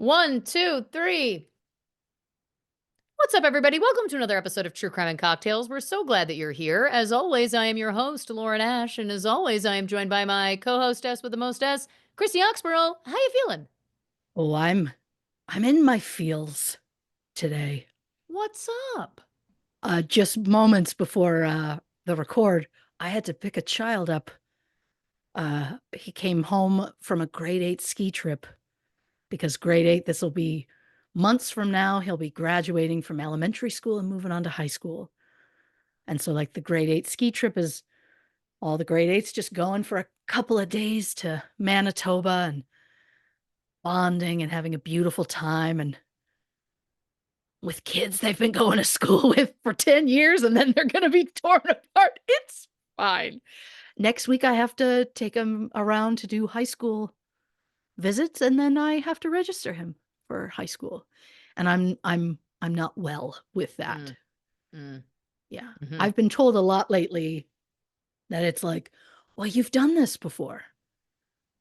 One, two, three. What's up, everybody? Welcome to another episode of True Crime and Cocktails. We're so glad that you're here. As always, I am your host, Lauren Ash, and as always, I am joined by my co-hostess with the mostess, Christy Oxborrow. How you feeling? Oh, I'm in my feels today. What's up? Just moments before the record, I had to pick a child up. He came home from a grade 8 ski trip because grade 8, this will be months from now, he'll be graduating from elementary school and moving on to high school. And so like the grade 8 ski trip is all the grade 8s just going for a couple of days to Manitoba and bonding and having a beautiful time and with kids they've been going to school with for 10 years and then they're going to be torn apart. It's fine. Next week, I have to take him around to do high school visits, and then I have to register him for high school. And I'm not well with that. Yeah. I've been told a lot lately that it's like, well, you've done this before.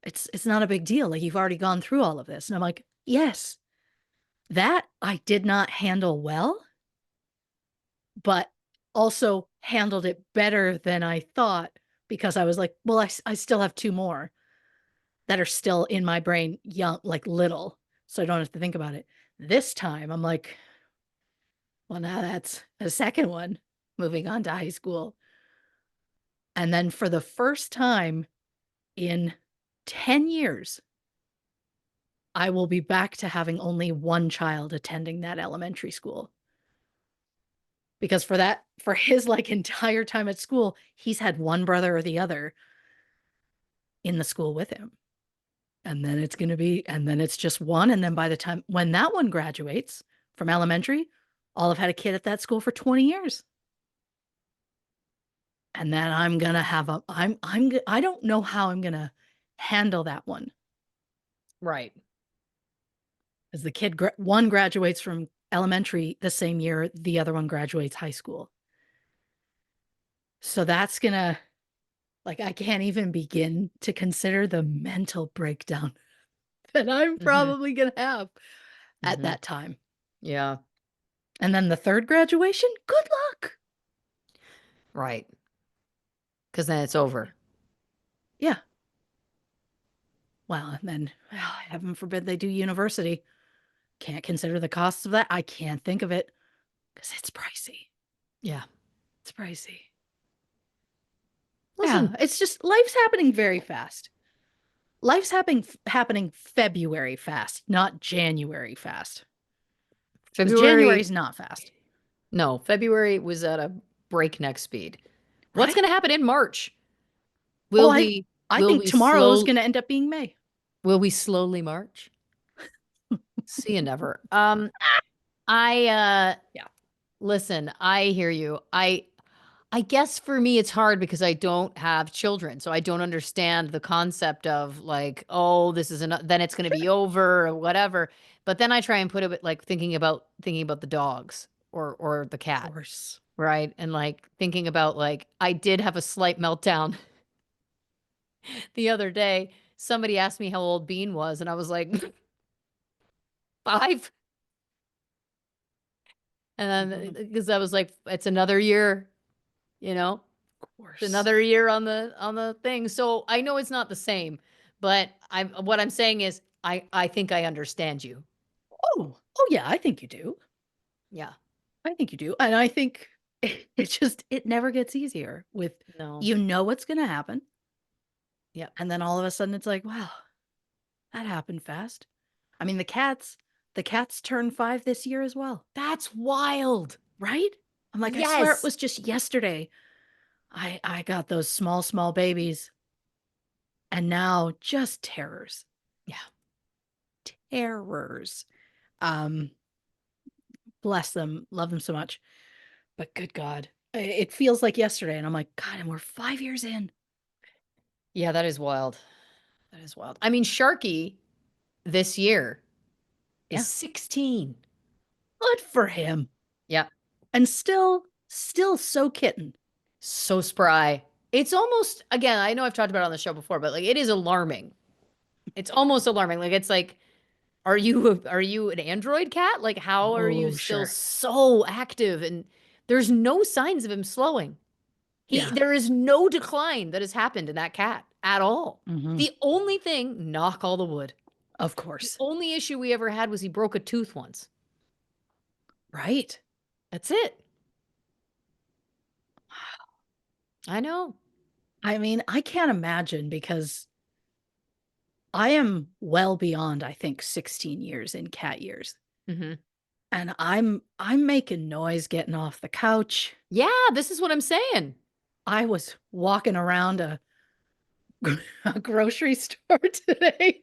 It's not a big deal. Like, you've already gone through all of this. And I'm like, yes, that I did not handle well, but also handled it better than I thought because I was like, well, I still have two more that are still in my brain, young, like little, so I don't have to think about it. This time I'm like, well, now that's a second one moving on to high school. And then for the first time in 10 years, I will be back to having only one child attending that elementary school. Because for his like entire time at school, he's had one brother or the other in the school with him. And then it's just one. And then by the time when that one graduates from elementary, I'll have had a kid at that school for 20 years. And then I'm going to have I don't know how I'm going to handle that one. Right. As the kid, one graduates from elementary the same year, the other one graduates high school. So that's going to, like, I can't even begin to consider the mental breakdown that I'm probably going to have at that time. Yeah. And then the third graduation, good luck. Right. Because then it's over. Yeah. Well, and then, heaven forbid they do university. Can't consider the costs of that. I can't think of it because it's pricey. Yeah. It's pricey. Listen, Yeah, it's just life's happening very fast. Life's happening February fast, not January fast. Because January's not fast. No, February was at a breakneck speed. What's Right? going to happen in March? I think tomorrow is going to end up being May. Will we slowly march? See you never. Yeah. Listen, I hear you. I guess for me it's hard because I don't have children, so I don't understand the concept of like, oh, this is then it's going to be over or whatever. But then I try and put it like thinking about the dogs or the cat, Of course. right? And like thinking about like I did have a slight meltdown the other day. Somebody asked me how old Bean was, and I was like, 5. And then because I was like, it's another year, you know, Of course. it's another year on the thing. So I know it's not the same, but what I'm saying is I think I understand you. Oh yeah, I think you do. Yeah. I think you do. And I think it never gets easier with, No. you know what's going to happen. Yeah. And then all of a sudden it's like, wow, that happened fast. I mean, the cats turned 5 this year as well. That's wild. Right? I'm like, I swear it was just yesterday. I got those small babies. And now just terrors. Yeah. Terrors. Bless them. Love them so much. But good God. It feels like yesterday. And I'm like, God, and we're 5 years in. Yeah, that is wild. That is wild. I mean, Sharky this year is 16. Good for him. Yeah. And still so kitten. So spry. It's almost, again, I know I've talked about it on the show before, but like it is alarming. It's almost alarming. Like it's like are you an android cat? Like, how are you Oh, still sure. so active? And there's no signs of him slowing. Yeah. There is no decline that has happened in that cat at all. Hmm. The only thing, knock all the wood, Of the course. only issue we ever had was he broke a tooth once. Right. That's it. I know. I mean, I can't imagine because I am well beyond, I think, 16 years in cat years. Hmm. And I'm making noise getting off the couch. Yeah, this is what I'm saying. I was walking around a grocery store today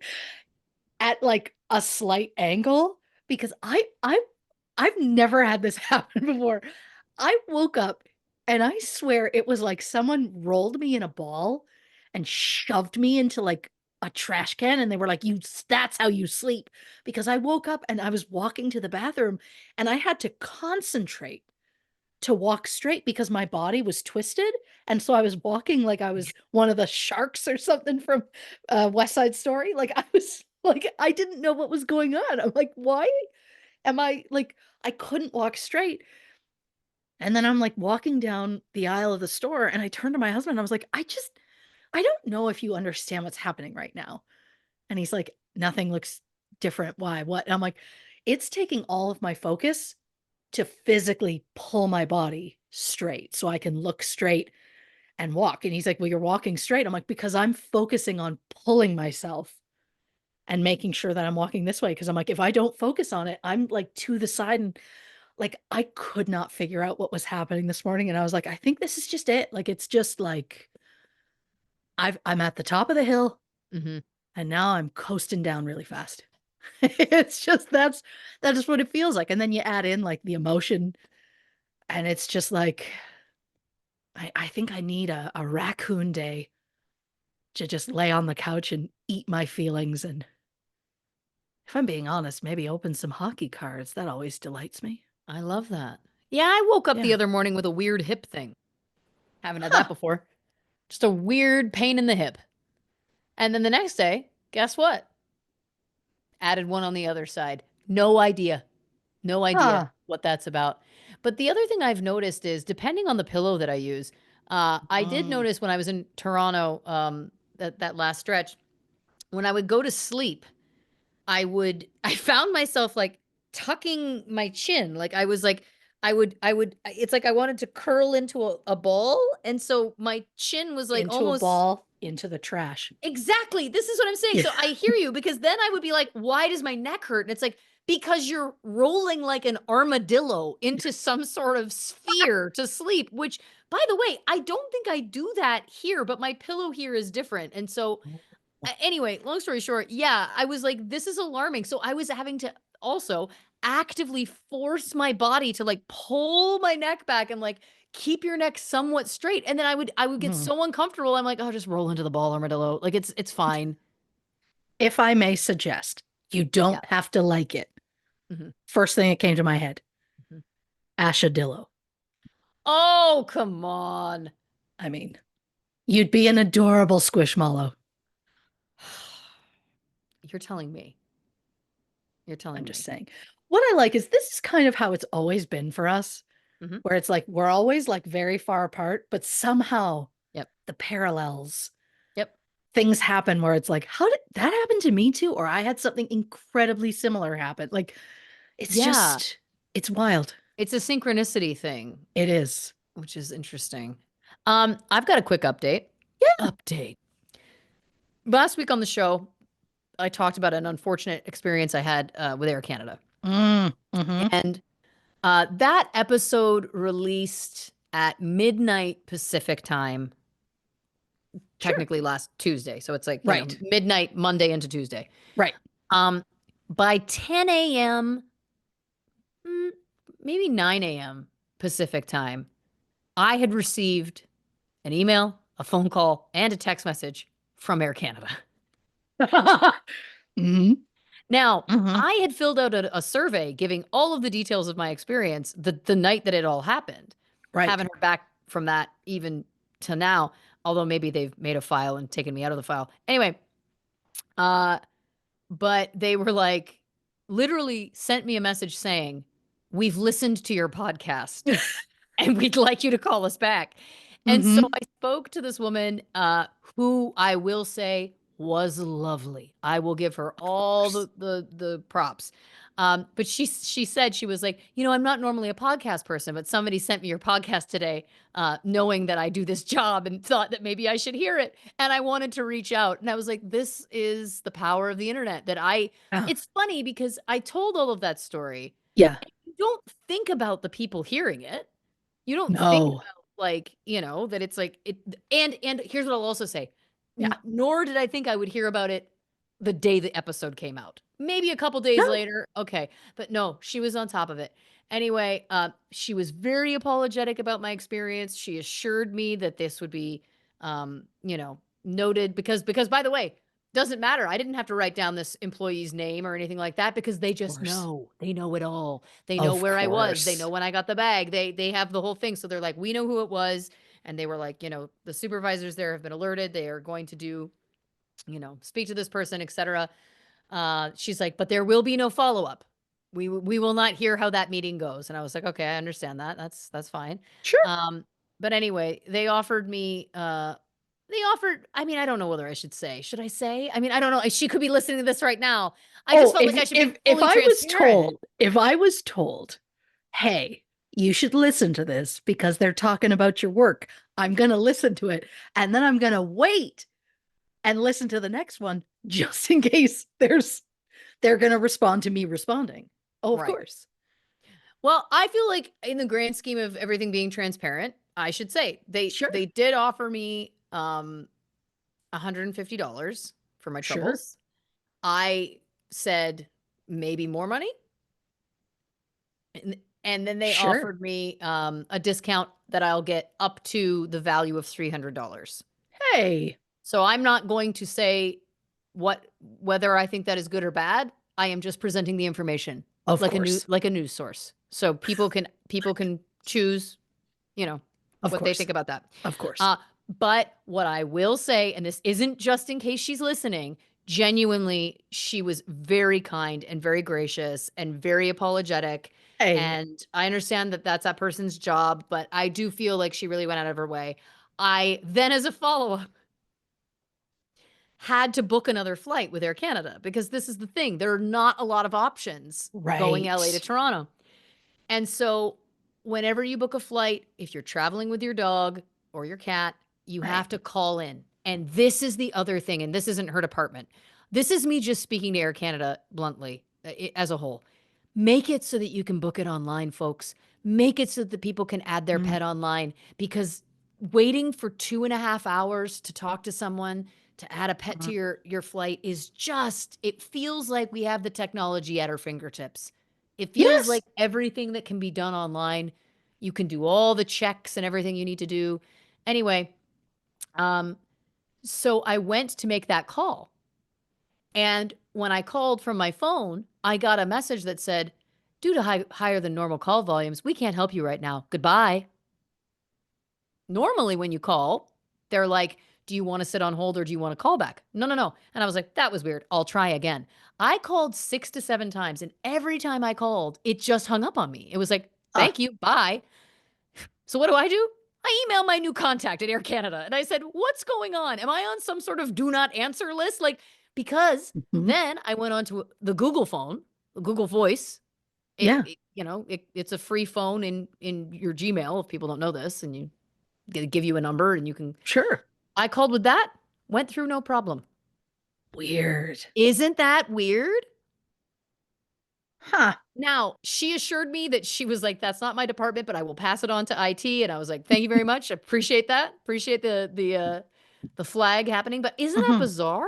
at like a slight angle because I've never had this happen before. I woke up and I swear it was like someone rolled me in a ball and shoved me into like a trash can and they were like, you that's how you sleep, because I woke up and I was walking to the bathroom and I had to concentrate to walk straight because my body was twisted. And so I was walking like I was one of the sharks or something from West Side Story. Like I was like, I didn't know what was going on. I'm like, why am I like, I couldn't walk straight. And then I'm like walking down the aisle of the store and I turned to my husband and I was like, I don't know if you understand what's happening right now. And he's like, nothing looks different. Why? What? And I'm like, it's taking all of my focus to physically pull my body straight so I can look straight and walk. And he's like, well, you're walking straight. I'm like, because I'm focusing on pulling myself and making sure that I'm walking this way. Cause I'm like, if I don't focus on it, I'm like to the side and like I could not figure out what was happening this morning. And I was like, I think this is just it. Like it's just like I'm at the top of the hill Hmm. and now I'm coasting down really fast. It's just that is what it feels like. And then you add in like the emotion, and it's just like I think I need a raccoon day to just lay on the couch and eat my feelings. And if I'm being honest, maybe open some hockey cards. That always delights me. I love that. Yeah, I woke up the Yeah. other morning with a weird hip thing. Haven't had that Huh. before. Just a weird pain in the hip. And then the next day, guess what? Added one on the other side. No idea. No idea Huh. what that's about. But the other thing I've noticed is depending on the pillow that I use, I did Mm. notice when I was in Toronto, that last stretch, when I would go to sleep, I found myself like tucking my chin. Like I was like, it's like I wanted to curl into a ball. And so my chin was like Into a almost. ball, into the trash. Exactly. This is what I'm saying. Yeah. So I hear you because then I would be like, why does my neck hurt? And it's like, because you're rolling like an armadillo into some sort of sphere to sleep, which, by the way, I don't think I do that here, but my pillow here is different. And so, anyway, long story short, yeah, I was like, this is alarming. So I was having to also actively force my body to like pull my neck back and like keep your neck somewhat straight. And then I would get Mhm. so uncomfortable. I'm like, oh, just roll into the ball, armadillo. Like it's fine. If I may suggest, you Yeah. don't have to like it. Mhm, First thing that came to my head, mhm. Ashadillo. Oh, come on. I mean, you'd be an adorable squishmallow. You're telling me. You're I'm telling just me. saying. What I like is this is kind of how it's always been for us, Hmm. where it's like we're always like very far apart, but somehow Yep. the parallels, Yep. things happen where it's like, how did that happen to me too? Or I had something incredibly similar happen. Like it's Yeah. just, it's wild. It's a synchronicity thing, It is. which is interesting. I've got a quick update. Yeah. Update. Last week on the show, I talked about an unfortunate experience I had with Air Canada. Mm-hmm. And that episode released at midnight Pacific time, Sure. technically last Tuesday. So it's like, Right. midnight Monday into Tuesday. Right. Um, by 10 a.m., mm, maybe 9 a.m. Pacific time, I had received an email, a phone call, and a text message from Air Canada. Mm-hmm. Now, Mm-hmm. I had filled out a survey giving all of the details of my experience the night that it all happened. Right. Haven't heard back from that even to now, although maybe they've made a file and taken me out of the file. Anyway, uh, but they were like, literally sent me a message saying, "We've listened to your podcast and we'd like you to call us back." And so Mm-hmm. I spoke to this woman, who I will say was lovely. I will give her Of all course. the props. But she said, she was like, I'm not normally a podcast person, but somebody sent me your podcast today, knowing that I do this job and thought that maybe I should hear it. And I wanted to reach out. And I was like, this is the power of the internet that Yeah. it's funny because I told all of that story. Yeah. You don't think about the people hearing it. You don't think No. about, like, that it's like it. And here's what I'll also say. Yeah. Nor did I think I would hear about it the day the episode came out. Maybe a couple days No. later. Okay. But no, she was on top of it. Anyway, she was very apologetic about my experience. She assured me that this would be, noted, because by the way, doesn't matter. I didn't have to write down this employee's name or anything like that because they Of just course. know. They know it all. They know Of where I was. They know course. when I got the bag. They have the whole thing. So they're like, "We know who it was." And they were like, "The supervisors there have been alerted. They are going to do, speak to this person, etc." She's like, "But there will be no follow-up. We will not hear how that meeting goes." And I was like, "Okay, I understand that. That's fine." Sure. Um, but anyway, I mean, I don't know whether I should say. Should I say? I mean, I don't know. She could be listening to this right now. I just Oh, felt like I should be if fully I was transparent. told, hey, you should listen to this because they're talking about your work, I'm going to listen to it. And then I'm going to wait and listen to the next one just in case they're going to respond to me responding. Oh, of Right. course. Well, I feel like in the grand scheme of everything being transparent, I should say Sure. they did offer me $150 for my Sure. troubles. I said maybe more money. And then they Sure. offered me a discount that I'll get up to the value of $300. Hey. So I'm not going to say whether I think that is good or bad. I am just presenting the information Of course. like a news source. So people can choose, you know, Of what they course. think about that. Of course. Uh, but what I will say, and this isn't just in case she's listening, genuinely, she was very kind and very gracious and very apologetic. Hey. And I understand that that's that person's job, but I do feel like she really went out of her way. I then, as a follow up, had to book another flight with Air Canada because this is the thing. There are not a lot of options going LA to Right. Toronto. And so, whenever you book a flight, if you're traveling with your dog or your cat, you Right. have to call in. And this is the other thing, and this isn't her department. This is me just speaking to Air Canada bluntly, as a whole. Make it so that you can book it online, folks. Make it so that people can add their Mm. pet online, because waiting for 2.5 hours to talk to someone to add a pet to Uh, your flight is just, it feels like we have the technology at our fingertips. It feels yes. like everything that can be done online, you can do all the checks and everything you need to do. Anyway, um, so I went to make that call. And when I called from my phone, I got a message that said, "Due to higher than normal call volumes, we can't help you right now. Goodbye." Normally, when you call, they're like, "Do you want to sit on hold or do you want to call back?" No, no, no. And I was like, that was weird. I'll try again. I called 6 to 7 times, and every time I called, it just hung up on me. It was like, Uh, "Thank you. Bye." So what do? I email my new contact at Air Canada and I said, "What's going on? Am I on some sort of do not answer list?" Like, because mhm. then I went on to the Google phone, Google Voice. Yeah. It's a free phone in your Gmail if people don't know this, and they give you a number and you can. Sure. I called with that, went through no problem. Weird. Isn't that weird? Huh. Now, she assured me that she was like, "That's not my department, but I will pass it on to IT." And I was like, "Thank you very much. Appreciate that. Appreciate the flag happening." But isn't that Mhm. bizarre?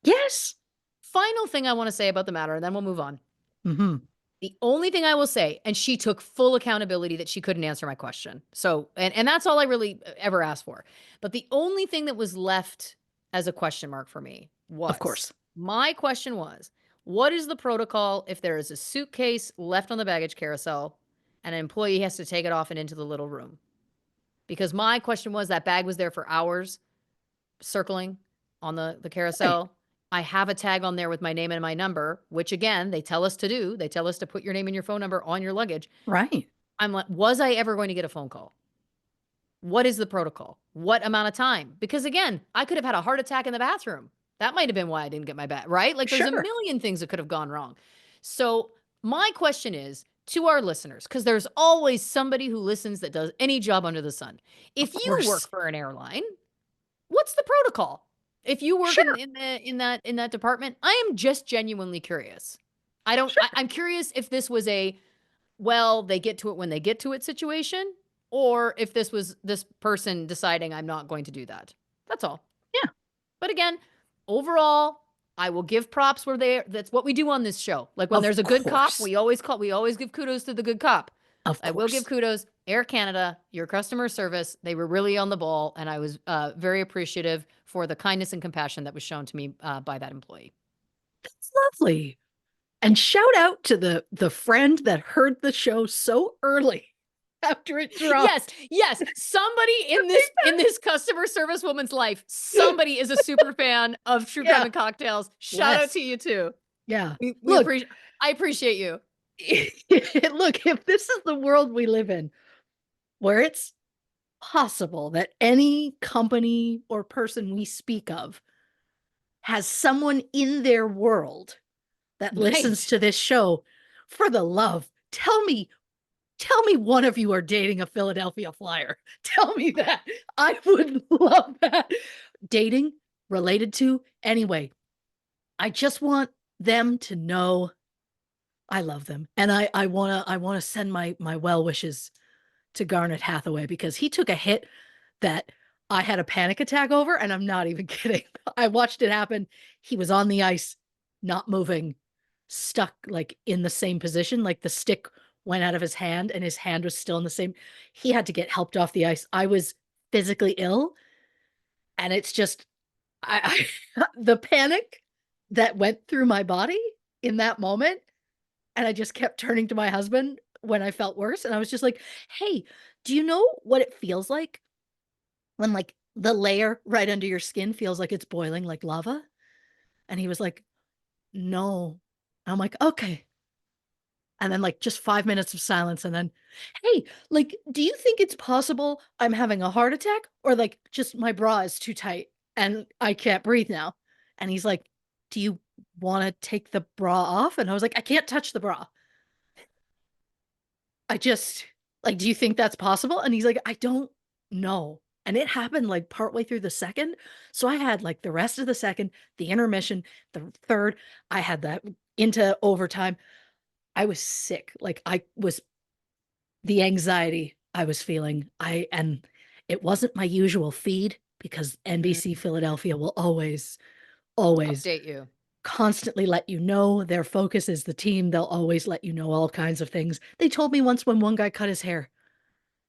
Yes. Final thing I want to say about the matter, and then we'll move on. Mhm. The only thing I will say, and she took full accountability that she couldn't answer my question. So, and that's all I really ever asked for. But the only thing that was left as a question mark for me Of was, course. my question was, what is the protocol if there is a suitcase left on the baggage carousel and an employee has to take it off and into the little room? Because my question was, that bag was there for hours circling on the Right. carousel. I have a tag on there with my name and my number, which again, they tell us to do. They tell us to put your name and your phone number on your luggage. Right. I'm like, was I ever going to get a phone call? What is the protocol? What amount of time? Because again, I could have had a heart attack in the bathroom. That might have been why I didn't get my bag, right? Like there's a Sure. million things that could have gone wrong. So, my question is to our listeners, because there's always somebody who listens that does any job under the sun. Of If you work course. for an airline, what's the protocol? If you work Sure. in that department, I am just genuinely curious. Sure. I'm curious if this was a, well, they get to it when they get to it situation, or if this was this person deciding I'm not going to do that. That's all. Yeah. But again, overall, I will give props where they, that's what we do on this show. Like when Of there's a good cop, course. we always give kudos to the good cop. Of I will give course. kudos. Air Canada, your customer service, they were really on the ball, and I was very appreciative for the kindness and compassion that was shown to me by that employee. That's lovely. And shout out to the friend that heard the show so early after it Yes, dropped. yes. Somebody in this customer service woman's life, somebody is a super fan of True Crime Yeah. and Cocktails. Shout out Yes. to you too. Yeah. We Look, appreciate. I appreciate you. look, if this is the world we live in, where it's possible that any company or person we speak of has someone in their world that listens Right. to this show, for the love, tell me one of you are dating a Philadelphia Flyer. Tell me that. I would love that. Dating, related to, anyway. I just want them to know I love them. And I wanna send my well wishes to Garnet Hathaway because he took a hit that I had a panic attack over, and I'm not even kidding. I watched it happen. He was on the ice, not moving, stuck like in the same position, like the stick went out of his hand and his hand was still in the same. He had to get helped off the ice. I was physically ill, and it's just I the panic that went through my body in that moment, and I just kept turning to my husband when I felt worse, and I was just like, "Hey, do you know what it feels like when, like, the layer right under your skin feels like it's boiling like lava?" And he was like, "No." I'm like, "Okay." And then, like, just 5 minutes of silence, and then, "Hey, like, do you think it's possible I'm having a heart attack or, like, just my bra is too tight and I can't breathe now?" And he's like, "Do you wanna take the bra off?" And I was like, "I can't touch the bra. I just like, do you think that's possible?" And he's like, "I don't know." And it happened, like, partway through the second, so I had, like, the rest of the second, the intermission, the third, I had that into overtime. I was sick, like, I was the anxiety I was feeling, I and it wasn't my usual feed because Mm, NBC Philadelphia will always, always update you. constantly let you know their focus is the team, they'll always let you know all kinds of things. They told me once when one guy cut his hair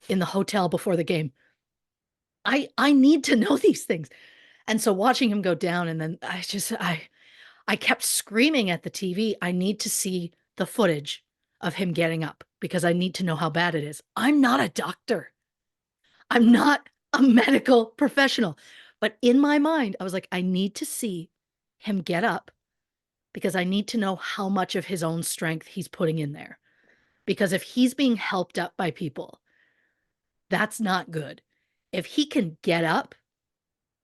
in the hotel before the game. I need to know these things. And so watching him go down and then I kept screaming at the TV, "I need to see the footage of him getting up because I need to know how bad it is." I'm not a doctor. I'm not a medical professional. But in my mind, I was like, I need to see him get up because I need to know how much of his own strength he's putting in there. Because if he's being helped up by people, that's not good. If he can get up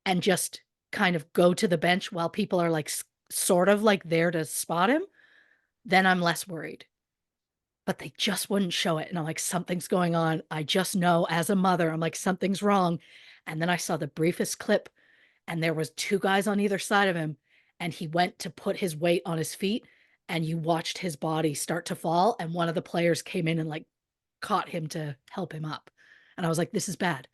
and just kind of go to the bench while people are like sort of like there to spot him, then I'm less worried. But they just wouldn't show it. And I'm like, something's going on. I just know as a mother, I'm like, something's wrong. And then I saw the briefest clip and there was two guys on either side of him and he went to put his weight on his feet and you watched his body start to fall and one of the players came in and like caught him to help him up. And I was like, this is bad.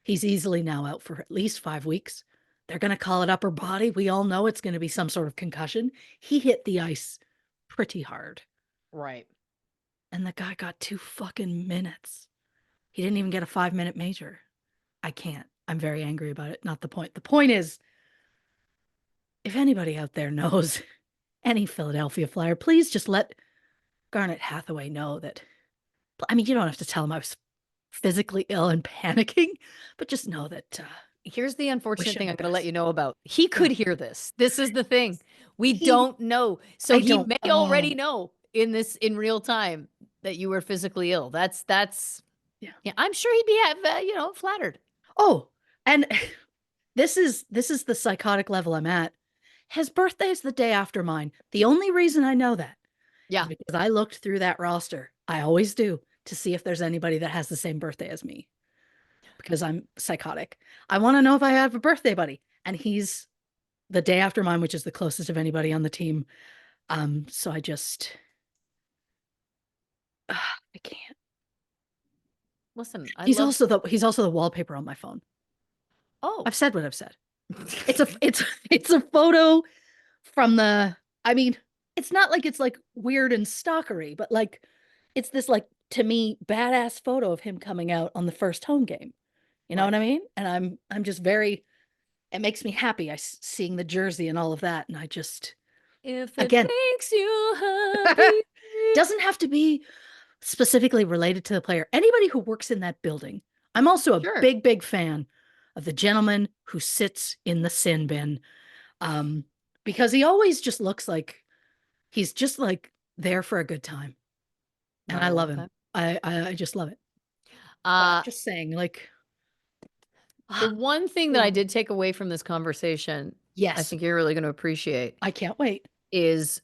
He's easily now out for at least 5 weeks. They're going to call it upper body. We all know it's going to be some sort of concussion. He hit the ice pretty hard. Right. And the guy got 2 fucking minutes. He didn't even get a 5 minute major. I can't. I'm very angry about it. Not the point. The point is, if anybody out there knows any Philadelphia Flyer, please just let Garnet Hathaway know that. I mean, you don't have to tell him I was physically ill and panicking, but just know that Here's the Wish unfortunate him thing the I'm going to let best. you know about. He Yeah. could hear this. This is the thing. We He don't know. So I he don't may already know in real time that you were physically ill. That's yeah. yeah, I'm sure he'd be flattered. Oh, and this is the psychotic level I'm at. His birthday is the day after mine. The only reason I know that is Yeah. because I looked through that roster. I always do to see if there's anybody that has the same birthday as me because I'm psychotic. I want to know if I have a birthday buddy, and he's the day after mine, which is the closest of anybody on the team. So I just I can't. Listen, I He's love also the wallpaper on my phone. Oh. I've said what I've said. It's a photo from the I mean, it's not like it's like weird and stalkery, but like it's this like to me badass photo of him coming out on the first home game. You know what Right. I mean? And I'm just very it makes me happy seeing the jersey and all of that and I just If it again makes you happy. doesn't have to be specifically related to the player. Anybody who works in that building. I'm also a Sure. big fan of the gentleman who sits in the sin bin. Um, because he always just looks like he's just like there for a good time. And Not I a love long him. time. I just love it. But I'm Uh just saying, like, the one thing that I did take away from this conversation, I yes, think you're really going to appreciate I can't wait. is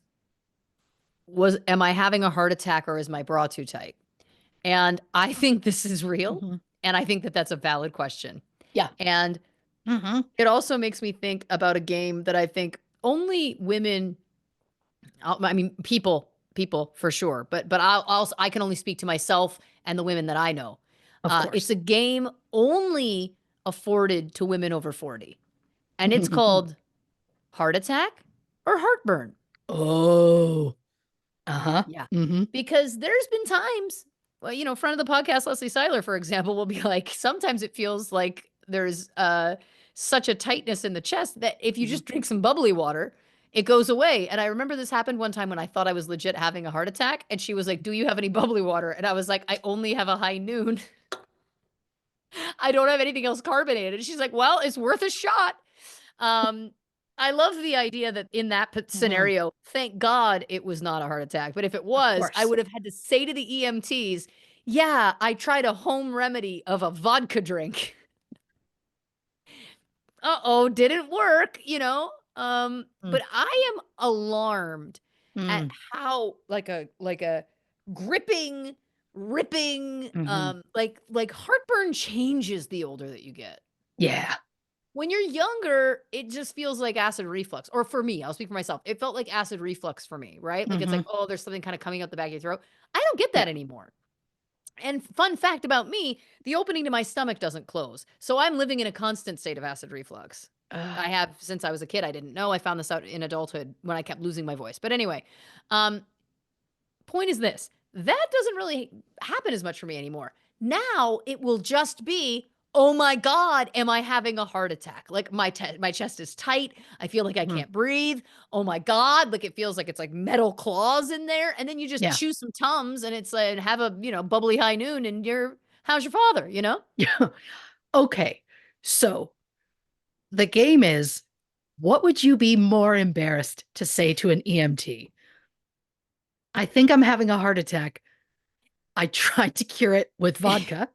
was am I having a heart attack or is my bra too tight? And I think this is real. Mhm. And I think that that's a valid question. Yeah. And Hmm. it also makes me think about a game that I think only women, I mean, people for sure, but I can only speak to myself and the women that I know. Of It's course. a game only afforded to women over 40, and it's called Heart Attack or Heartburn. Oh. Uh-huh. Yeah. Hmm. Because there's been times, well, friend of the podcast, Leslie Seiler, for example, will be like, sometimes it feels like there's such a tightness in the chest that if you Hmm. just drink some bubbly water, it goes away. And I remember this happened one time when I thought I was legit having a heart attack. And she was like, "Do you have any bubbly water?" And I was like, "I only have a high noon. I don't have anything else carbonated." And she's like, "Well, it's worth a shot." Um, I love the idea that in that Hmm. scenario, thank God it was not a heart attack. But if it Of was, I course. would have had to say to the EMTs, "Yeah, I tried a home remedy of a vodka drink. Uh-oh, didn't work. Mm. But I am alarmed at Mm. how like a gripping, ripping, Hmm. like heartburn changes the older that you get. Yeah. When you're younger, it just feels like acid reflux. Or for me, I'll speak for myself. It felt like acid reflux for me, right? Like it's like, Hmm. oh, there's something kind of coming out the back of your throat. I don't get Yeah. that anymore. And fun fact about me, the opening to my stomach doesn't close. So I'm living in a constant state of acid reflux. Uh, I have since I was a kid. I didn't know. I found this out in adulthood when I kept losing my voice. But anyway, um, point is this, that doesn't really happen as much for me anymore. Now it will just be, oh my God, am I having a heart attack? Like my chest is tight. I feel like I mm. can't breathe. Oh my God. Like it feels like it's like metal claws in there. And then you just Yeah. chew some Tums and it's like have a, bubbly high noon and how's your father? Yeah. Okay. So the game is what would you be more embarrassed to say to an EMT? I think I'm having a heart attack. I tried to cure it with vodka.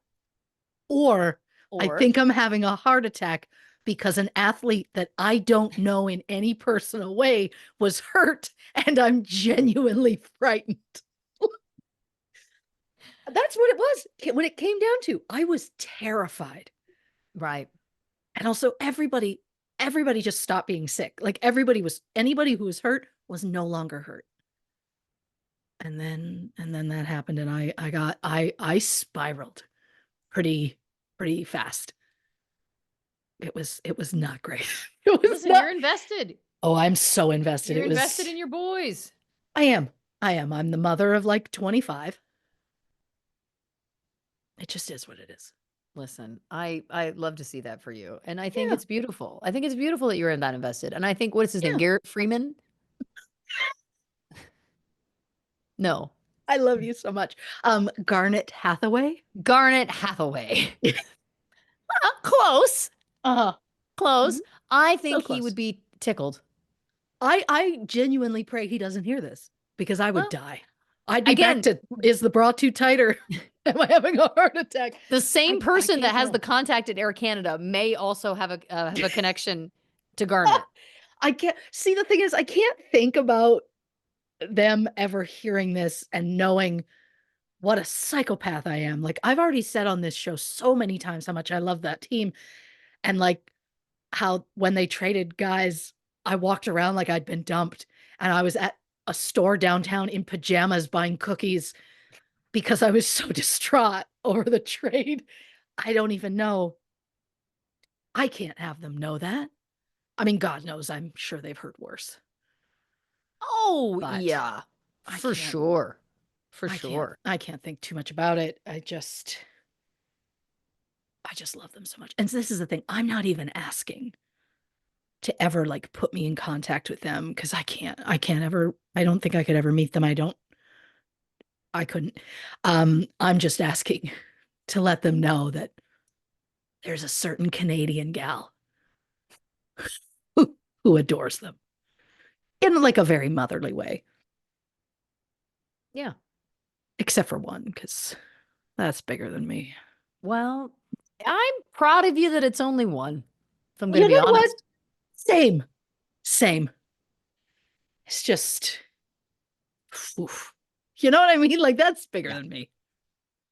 Or I Or, think I'm having a heart attack because an athlete that I don't know in any personal way was hurt and I'm genuinely frightened. That's what it was. When it came down to, I was terrified. right. And also everybody just stopped being sick. Like anybody who was hurt was no longer hurt. And then that happened and I spiraled pretty pretty fast. It was not great. It was Listen, you're not. invested. Oh, I'm so invested. You're It invested was in your boys. I am. I am. I'm the mother of like 25. It just is what it is. Listen, I love to see that for you, and I think Yeah. it's beautiful. I think it's beautiful that you're in that invested, and I think what is his name? Yeah. Garrett Freeman? No, I love you so much. Garnet Hathaway. Garnet Hathaway. Close. Uh-huh. Close. Mhm. I So think he would close. be tickled. I genuinely pray he doesn't hear this because I would Well, die. I'd be back again, to, is the bra too tight or am I having a heart attack? the same I person that can't has the tell. contact at Air Canada may also have a connection to Garnet. I can't see, the thing is, I can't think about them ever hearing this and knowing what a psychopath I am. Like, I've already said on this show so many times how much I love that team. And like how when they traded guys, I walked around like I'd been dumped and I was at a store downtown in pajamas buying cookies because I was so distraught over the trade. I don't even know. I can't have them know that. I mean, God knows, I'm sure they've heard worse, Oh, but yeah. I For can't, sure. For sure. I can't think too much about it. I just love them so much. And this is the thing. I'm not even asking to ever like put me in contact with them because I can't ever, I don't think I could ever meet them. I couldn't. I'm just asking to let them know that there's a certain Canadian gal who adores them in like a very motherly way, Yeah. except for one, because that's bigger than me. Well, I'm proud of you that it's only one, if I'm going to You be know what? honest. Same, same. It's just, oof. You know what I mean? Like, that's bigger Yeah. than me.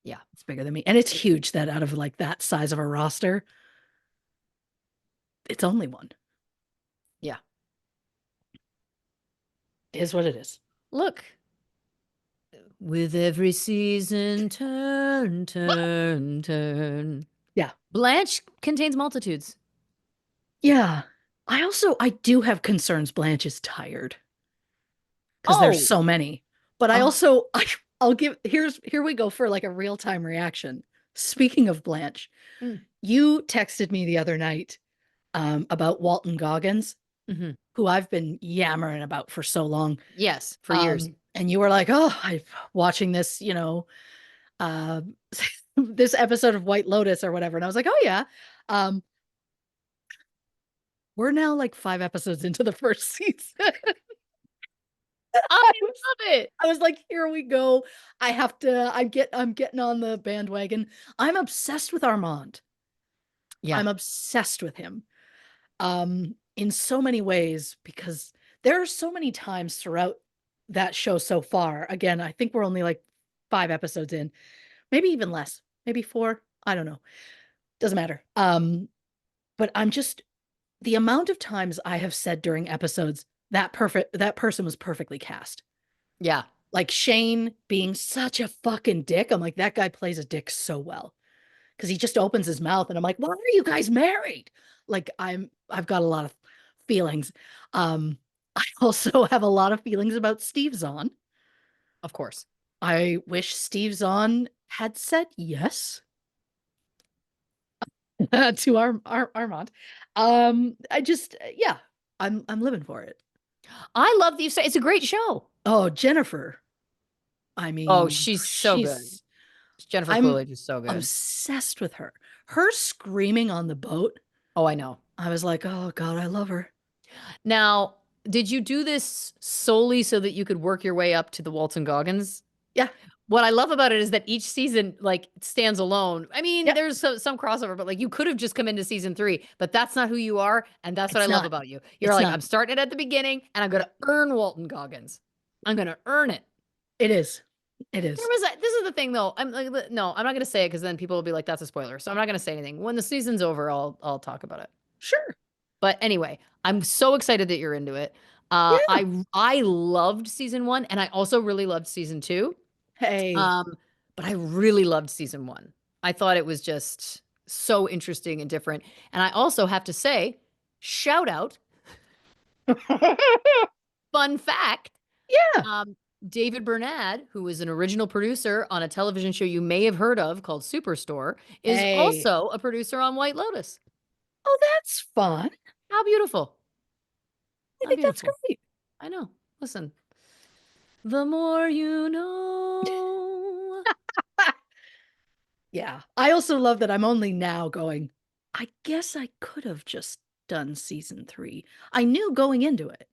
Yeah. It's bigger than me. And it's huge that out of like that size of a roster, it's only one. Yeah. It is what it is. Look, with every season, turn, turn, turn. Yeah. Blanche contains multitudes. Yeah. I do have concerns Blanche is tired because there's Oh, so many. But I oh, also I'll give here we go for like a real-time reaction. Speaking of Blanche, mm, you texted me the other night about Walton Goggins, hmm. who I've been yammering about for so long. Yes, for years. And you were like, "Oh, I'm watching this, uh, this episode of White Lotus or whatever." And I was like, "Oh yeah." Um, we're now like 5 episodes into the first season. I I was, love it. I was like, here we go. I'm getting on the bandwagon. I'm obsessed with Armand. Yeah. I'm obsessed with him. In so many ways, because there are so many times throughout that show so far. Again, I think we're only like 5 episodes in, maybe even less, maybe four. I don't know. Doesn't matter. But I'm just the amount of times I have said during episodes that person was perfectly cast. Yeah. Like Shane being such a fucking dick. I'm like, that guy plays a dick so well. Because he just opens his mouth and I'm like, why are you guys married? Like I've got a lot of feelings. I also have a lot of feelings about Steve Zahn. Of course. I wish Steve Zahn had said yes to our Armand. I just yeah, I'm living for it. I love these. It's a great show. Oh, Jennifer. I Oh, mean, she's so good. Jennifer I'm Coolidge is so good. obsessed with her. Her screaming on the boat, Oh, I know. I was like, oh God, I love her. Now, did you do this solely so that you could work your way up to the Walton Goggins? Yeah, What I love about it is that each season like stands alone. I mean, yeah, there's some crossover, but like you could have just come into season 3, but that's not who you are, and that's what I it's love not. about you. You're It's like, not. I'm starting it at the beginning, and I'm gonna earn Walton Goggins. I'm gonna earn it. It is. It There is. was a, this is the thing though. I'm like, no, I'm not gonna say it because then people will be like, that's a spoiler. So I'm not gonna say anything. When the season's over, I'll talk about it. Sure. But anyway, I'm so excited that you're into it. Yeah. I loved season 1, and I also really loved season 2. Hey. Um, but I really loved season 1. I thought it was just so interesting and different. And I also have to say, shout out, fun fact, Yeah. um, David Bernard, who is an original producer on a television show you may have heard of called Superstore, is Hey. also a producer on White Lotus. Oh, that's fun. How beautiful. I How think that's beautiful. great. I know. Listen, the more you know. Yeah. I also love that I'm only now going, I guess I could have just done season 3. I knew going into it.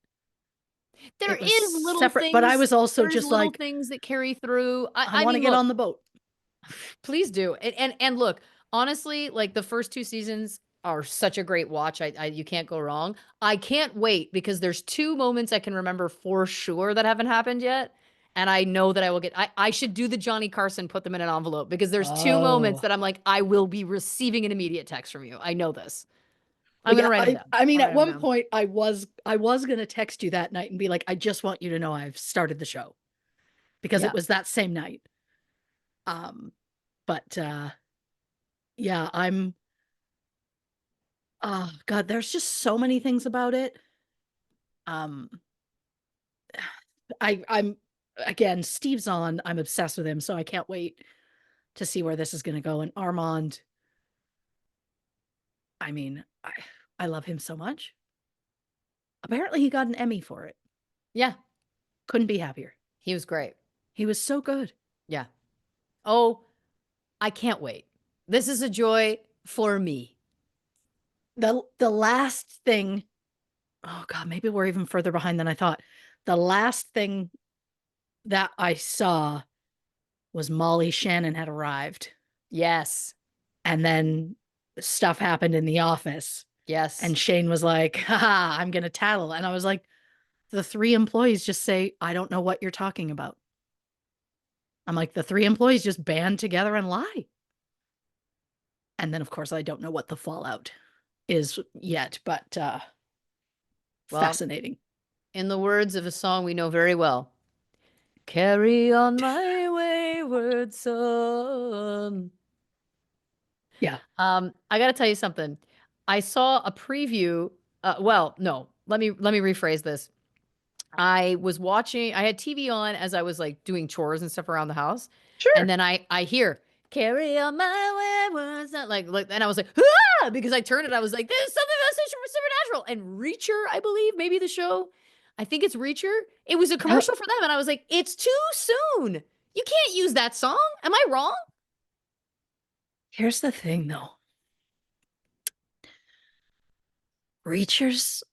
There It was is little separate, but I things. was also There's just little like, things that carry through. I I want to mean, get look, on the boat. please do. And look, honestly, like the first two seasons are such a great watch. I you can't go wrong. I can't wait because there's two moments I can remember for sure that haven't happened yet. And I know that I will get I should do the Johnny Carson, put them in an envelope because there's two moments Oh. that I'm like, I will be receiving an immediate text from you. I know this. Well, I'm gonna yeah, write them down. I mean, I'll at write them one down. point I was gonna text you that night and be like, I just want you to know I've started the show because it Yeah. was that same night. Um, but yeah, I'm oh God, there's just so many things about it. Um, I'm again, Steve's on, I'm obsessed with him, so I can't wait to see where this is gonna go. And Armand, I mean, I love him so much. Apparently he got an Emmy for it. Yeah. Couldn't be happier. He was great. He was so good. Yeah. Oh, I can't wait. This is a joy for me. The last thing, oh God, maybe we're even further behind than I thought. The last thing that I saw was Molly Shannon had arrived. Yes. And then stuff happened in the office. Yes. And Shane was like, haha, I'm going to tattle. And I was like, the three employees just say, I don't know what you're talking about. I'm like, the three employees just band together and lie. And then, of course, I don't know what the fallout is yet, but Well, fascinating. in the words of a song we know very well, carry on my wayward son. Yeah, I got to tell you something. I saw a preview. Well, no, let me rephrase this. I was watching, I had TV on as I was like doing chores and stuff around the house. And sure. then I hear, carry on my wayward son. Like, and I was like, ah! Because I turned it. I was like, there's something that's supernatural. And Reacher, I believe, maybe the show, I think it's Reacher. It was a Uh, commercial for them. And I was like, it's too soon. You can't use that song. Am I wrong? Here's the thing, though. Reacher's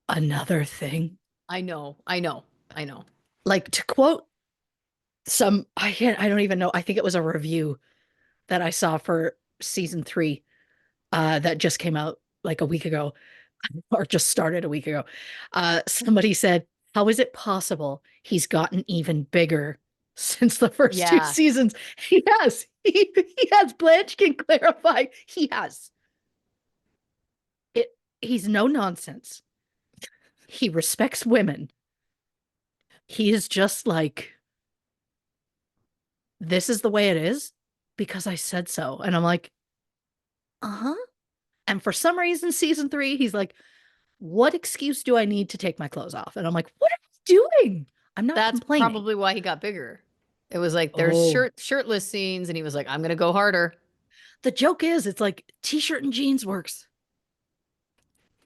another thing. I know. I know. I know. Like to quote some, I don't even know. I think it was a review that I saw for season 3 that just came out like a week ago or just started a week ago. Somebody said, how is it possible he's gotten even bigger since the first two Yeah. seasons? He has. He has. Blanche can clarify. He has. It. He's no nonsense. He respects women. He is just like, this is the way it is because I said so. And I'm like, uh-huh. And for some reason, season 3, he's like, what excuse do I need to take my clothes off? And I'm like, what are you doing? I'm not That's complaining. probably why he got bigger. It was like there's Oh, shirtless scenes, and he was like, I'm gonna go harder. the joke is, it's like t-shirt and jeans works.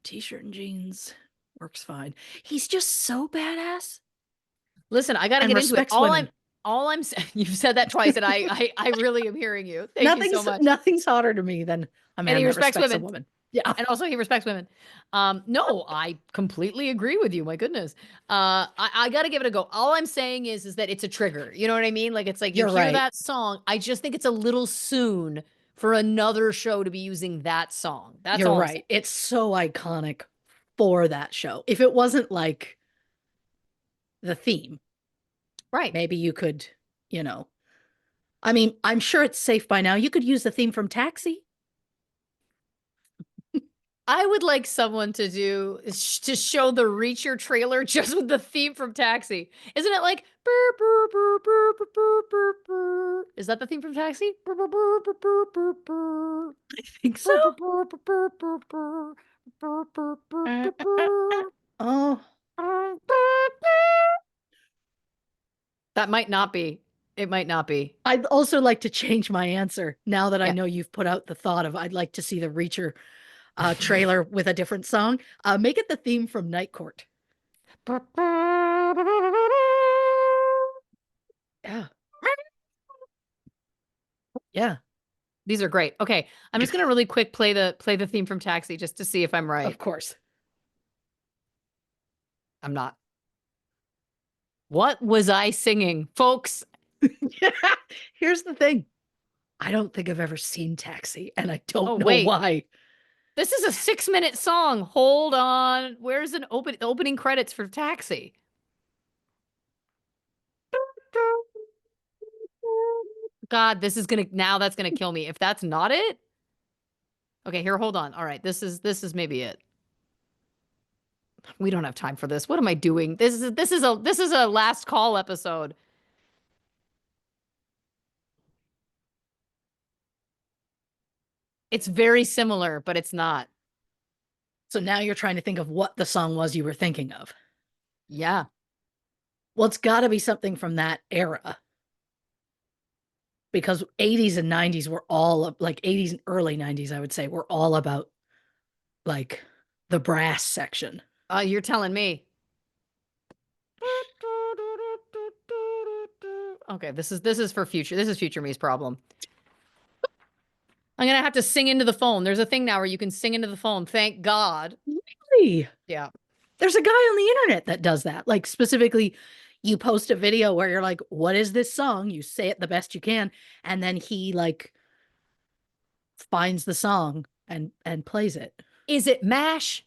T-shirt and jeans works fine. He's just so badass Listen, I got to and get into it. respects women. All I'm saying, you've said that twice, and I really am hearing you. Thank you so much. Nothing's hotter to me than a And man he that respects respects a women, woman. Yeah, and also he respects women. No, I completely agree with you. My goodness. I got to give it a go. All I'm saying is that it's a trigger. You know what I mean? Like it's like you you're hear right. that song. I just think it's a little soon for another show to be using that song. That's You're all I'm saying. right. It's so iconic for that show. If it wasn't like the theme, Right. maybe you could, you know, I mean, I'm sure it's safe by now. You could use the theme from Taxi. I would like someone to to show the Reacher trailer just with the theme from Taxi. Isn't it like burr, burr, burr, burr, burr, burr, burr, burr? Is that the theme from Taxi? Burr, burr, burr, burr, burr, burr, burr. I think so. Burr, burr, burr, burr, burr, burr, burr, burr, burr, Uh, burr, uh, uh, uh. burr. Oh, That might not be. It might not be. I'd also like to change my answer now that I Yeah. know you've put out the thought of I'd like to see the Reacher trailer with a different song. Make it the theme from Night Court. Yeah. Yeah. These are great. Okay, I'm just gonna really quick play the theme from Taxi just to see if I'm right. Of course. I'm not. What was I singing, folks? Here's the thing. I don't think I've ever seen Taxi, and I don't Oh know wait, why. this is a 6-minute song. Hold on. Where's an opening credits for Taxi? God, that's gonna kill me. If that's not it, okay, here, hold on. All right, this is maybe it. We don't have time for this. What am I doing? This is a last call episode. It's very similar, but it's not. So now you're trying to think of what the song was you were thinking of. Yeah. Well, it's got to be something from that era. Because 80s and 90s were all like 80s and early 90s, I would say, were all about like the brass section. You're telling me. Okay, this is for future. This is future me's problem. I'm gonna have to sing into the phone. There's a thing now where you can sing into the phone. Thank God. Really? Yeah. There's a guy on the internet that does that. Like specifically, you post a video where you're like, what is this song? You say it the best you can, and then he like finds the song and plays it. Is it MASH?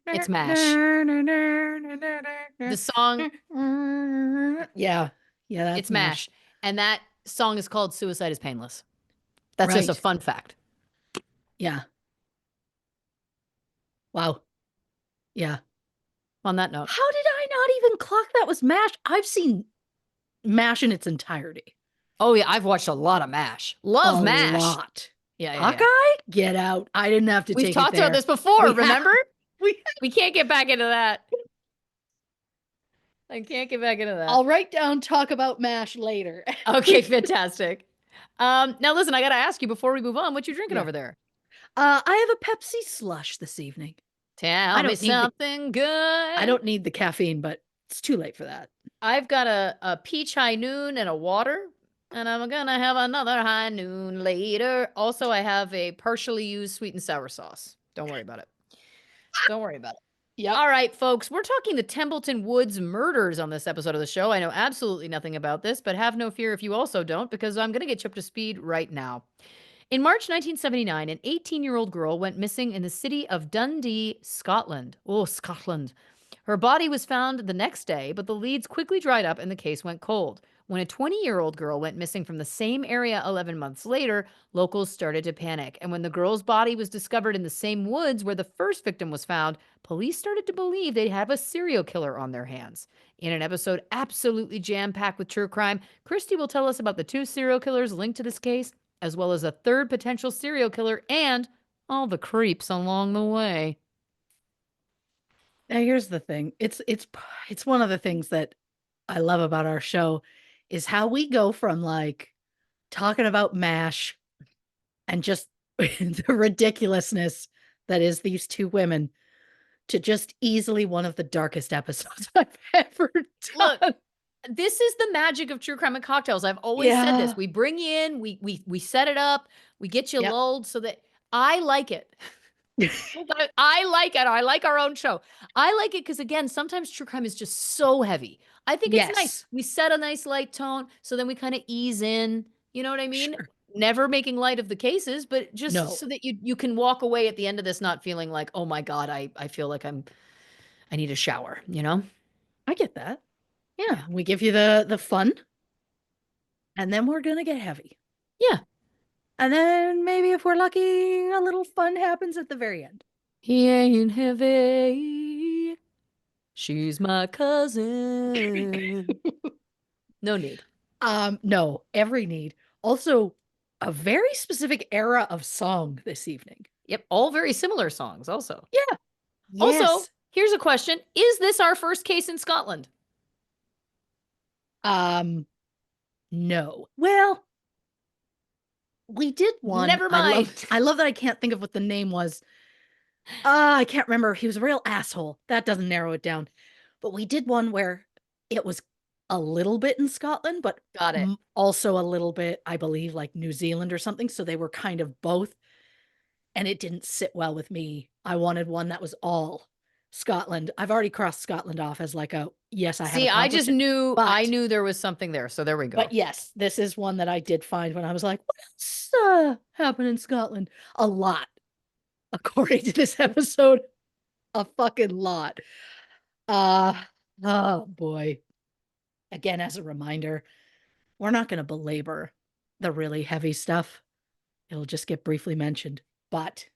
It's MASH. The song, Yeah. Yeah, that's it's MASH. MASH. And that song is called Suicide is Painless. That's just a Right. fun fact. Yeah. Wow. Yeah. On that note. How did I not even clock that was MASH? I've seen MASH in its entirety. Oh yeah, I've watched a lot of MASH. A Love MASH. lot. Yeah, yeah, yeah. Hawkeye? Get out. I didn't have to We've take it talked about there. this before, We have. remember? We We can't get back into that. I can't get back into that. I'll write down talk about MASH later. Okay, fantastic. Now listen, I gotta ask you before we move on, what you drinking Yeah. over there? I have a Pepsi slush this evening. Tell I me don't need the something good. I don't need the caffeine, but it's too late for that. I've got a peach high noon and a water, and I'm gonna have another high noon later. Also, I have a partially used sweet and sour sauce. Don't worry about it. Don't worry about it. Yep. All right, folks, we're talking the Templeton Woods murders on this episode of the show. I know absolutely nothing about this, but have no fear if you also don't, because I'm going to get you up to speed right now. In March 1979, an 18-year-old girl went missing in the city of Dundee, Scotland. Oh, Scotland. Her body was found the next day, but the leads quickly dried up and the case went cold. When a 20-year-old girl went missing from the same area 11 months later, locals started to panic. And when the girl's body was discovered in the same woods where the first victim was found, police started to believe they'd have a serial killer on their hands. In an episode absolutely jam-packed with true crime, Christy will tell us about the 2 serial killers linked to this case, as well as a 3rd potential serial killer and all the creeps along the way. Now here's the thing. It's one of the things that I love about our show is how we go from like talking about MASH and just the ridiculousness that is these 2 women to just easily one of the darkest episodes I've ever done. Look, this is the magic of true crime and cocktails. I've always said this. We bring you in, we set it up, we get you lulled so that I like it. I like it. I like our own show. I like it because again, sometimes true crime is just so heavy. I think it's nice. We set a nice light tone, so then we kind of ease in. You know what I mean? Sure. Never making light of the cases, but just No. so that you can walk away at the end of this not feeling like, oh my God, I feel like I need a shower, you know? I get that. Yeah, we give you the fun, and then we're gonna get heavy. Yeah. And then maybe if we're lucky, a little fun happens at the very end. He ain't heavy. She's my cousin. No need. No, every need. Also, a very specific era of song this evening. Yep, all very similar songs also. Yeah. Also, Yes. here's a question. Is this our first case in Scotland? No. Well, we did one. Never mind. I love that I can't think of what the name was. I can't remember. He was a real asshole. That doesn't narrow it down. But we did one where it was a little bit in Scotland, but Got it. also a little bit, I believe, like New Zealand or something. So they were kind of both, and it didn't sit well with me. I wanted one that was all Scotland. I've already crossed Scotland off as like a yes, I have See, I accomplished just it. knew I But knew there was something there. So there we go. yes, this is one that I did find when I was like, what else happened in Scotland? A lot, according to this episode. A fucking lot. Uh oh boy. Again, as a reminder, we're not going to belabor the really heavy stuff. It'll just get briefly mentioned. But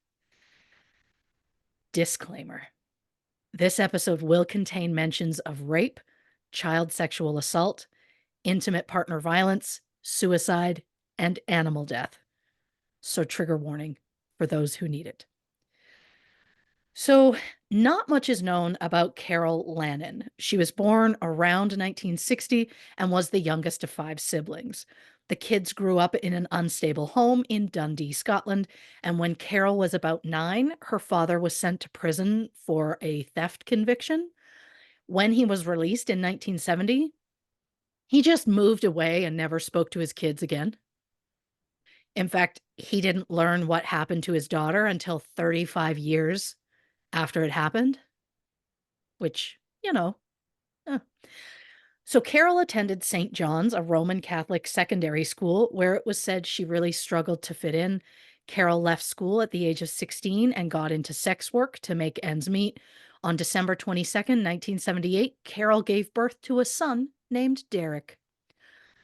disclaimer, this episode will contain mentions of rape, child sexual assault, intimate partner violence, suicide, and animal death. So, trigger warning for those who need it. So, not much is known about Carol Lannon. She was born around 1960 and was the youngest of 5 siblings. The kids grew up in an unstable home in Dundee, Scotland, and when Carol was about 9, her father was sent to prison for a theft conviction. When he was released in 1970, he just moved away and never spoke to his kids again. In fact, he didn't learn what happened to his daughter until 35 years after it happened, which, eh. So Carol attended St. John's, a Roman Catholic secondary school, where it was said she really struggled to fit in. Carol left school at the age of 16 and got into sex work to make ends meet. On December 22nd, 1978, Carol gave birth to a son named Derek.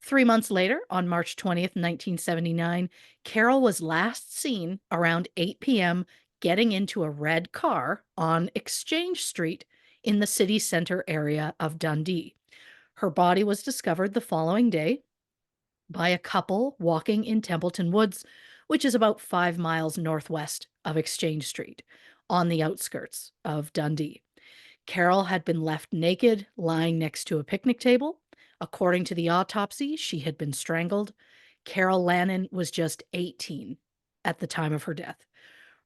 3 months later, on March 20th, 1979, Carol was last seen around 8 p.m. getting into a red car on Exchange Street in the city center area of Dundee. Her body was discovered the following day by a couple walking in Templeton Woods, which is about 5 miles northwest of Exchange Street, on the outskirts of Dundee. Carol had been left naked, lying next to a picnic table. According to the autopsy, she had been strangled. Carol Lannon was just 18 at the time of her death.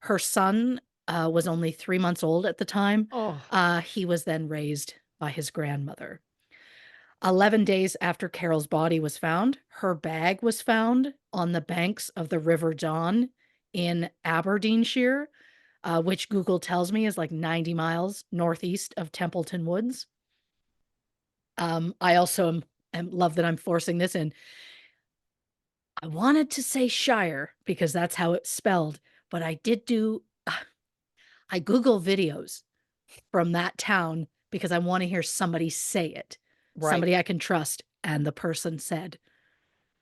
Her son was only 3 months old at the time. Oh, He was then raised by his grandmother. 11 days after Carol's body was found, her bag was found on the banks of the River Don in Aberdeenshire, which Google tells me is like 90 miles northeast of Templeton Woods. I also love that I'm forcing this in. I wanted to say Shire because that's how it's spelled, but I did do, I Google videos from that town because I want to hear somebody say it, right. somebody I can trust. And the person said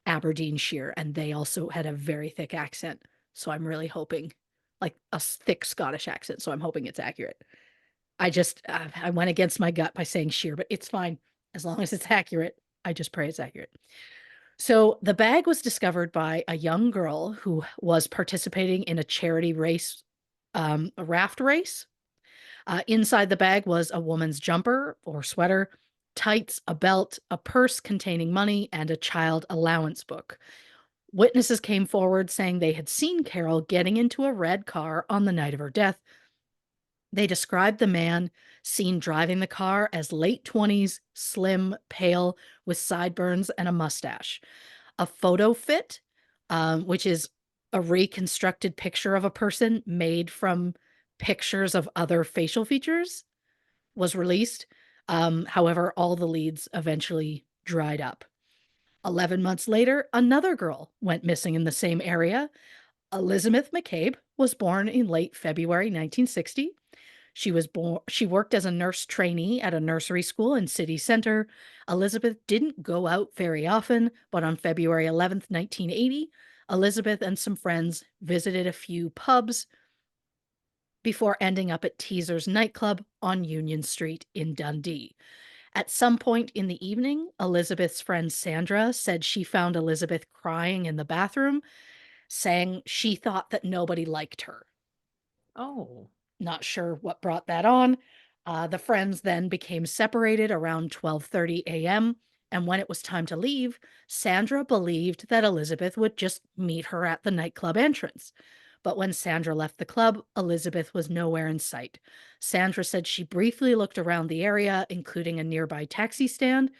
Aberdeenshire, and they also had a very thick accent. So I'm really hoping, like a thick Scottish accent. So I'm hoping it's accurate. I went against my gut by saying sheer, but it's fine. As long as it's accurate, I just pray it's accurate. So the bag was discovered by a young girl who was participating in a charity race, a raft race. Inside the bag was a woman's jumper or sweater, tights, a belt, a purse containing money, and a child allowance book. Witnesses came forward saying they had seen Carol getting into a red car on the night of her death. They described the man seen driving the car as late 20s, slim, pale, with sideburns and a mustache. A photo fit, which is a reconstructed picture of a person made from pictures of other facial features, was released. However, all the leads eventually dried up. 11 months later, another girl went missing in the same area. Elizabeth McCabe was born in late February 1960. She worked as a nurse trainee at a nursery school in city center. Elizabeth didn't go out very often, but on February 11th, 1980, Elizabeth and some friends visited a few pubs before ending up at Teaser's nightclub on Union Street in Dundee. At some point in the evening, Elizabeth's friend Sandra said she found Elizabeth crying in the bathroom, saying she thought that nobody liked her. Oh, Not sure what brought that on. The friends then became separated around 12:30 a.m. And when it was time to leave, Sandra believed that Elizabeth would just meet her at the nightclub entrance. But when Sandra left the club, Elizabeth was nowhere in sight. Sandra said she briefly looked around the area, including a nearby taxi stand,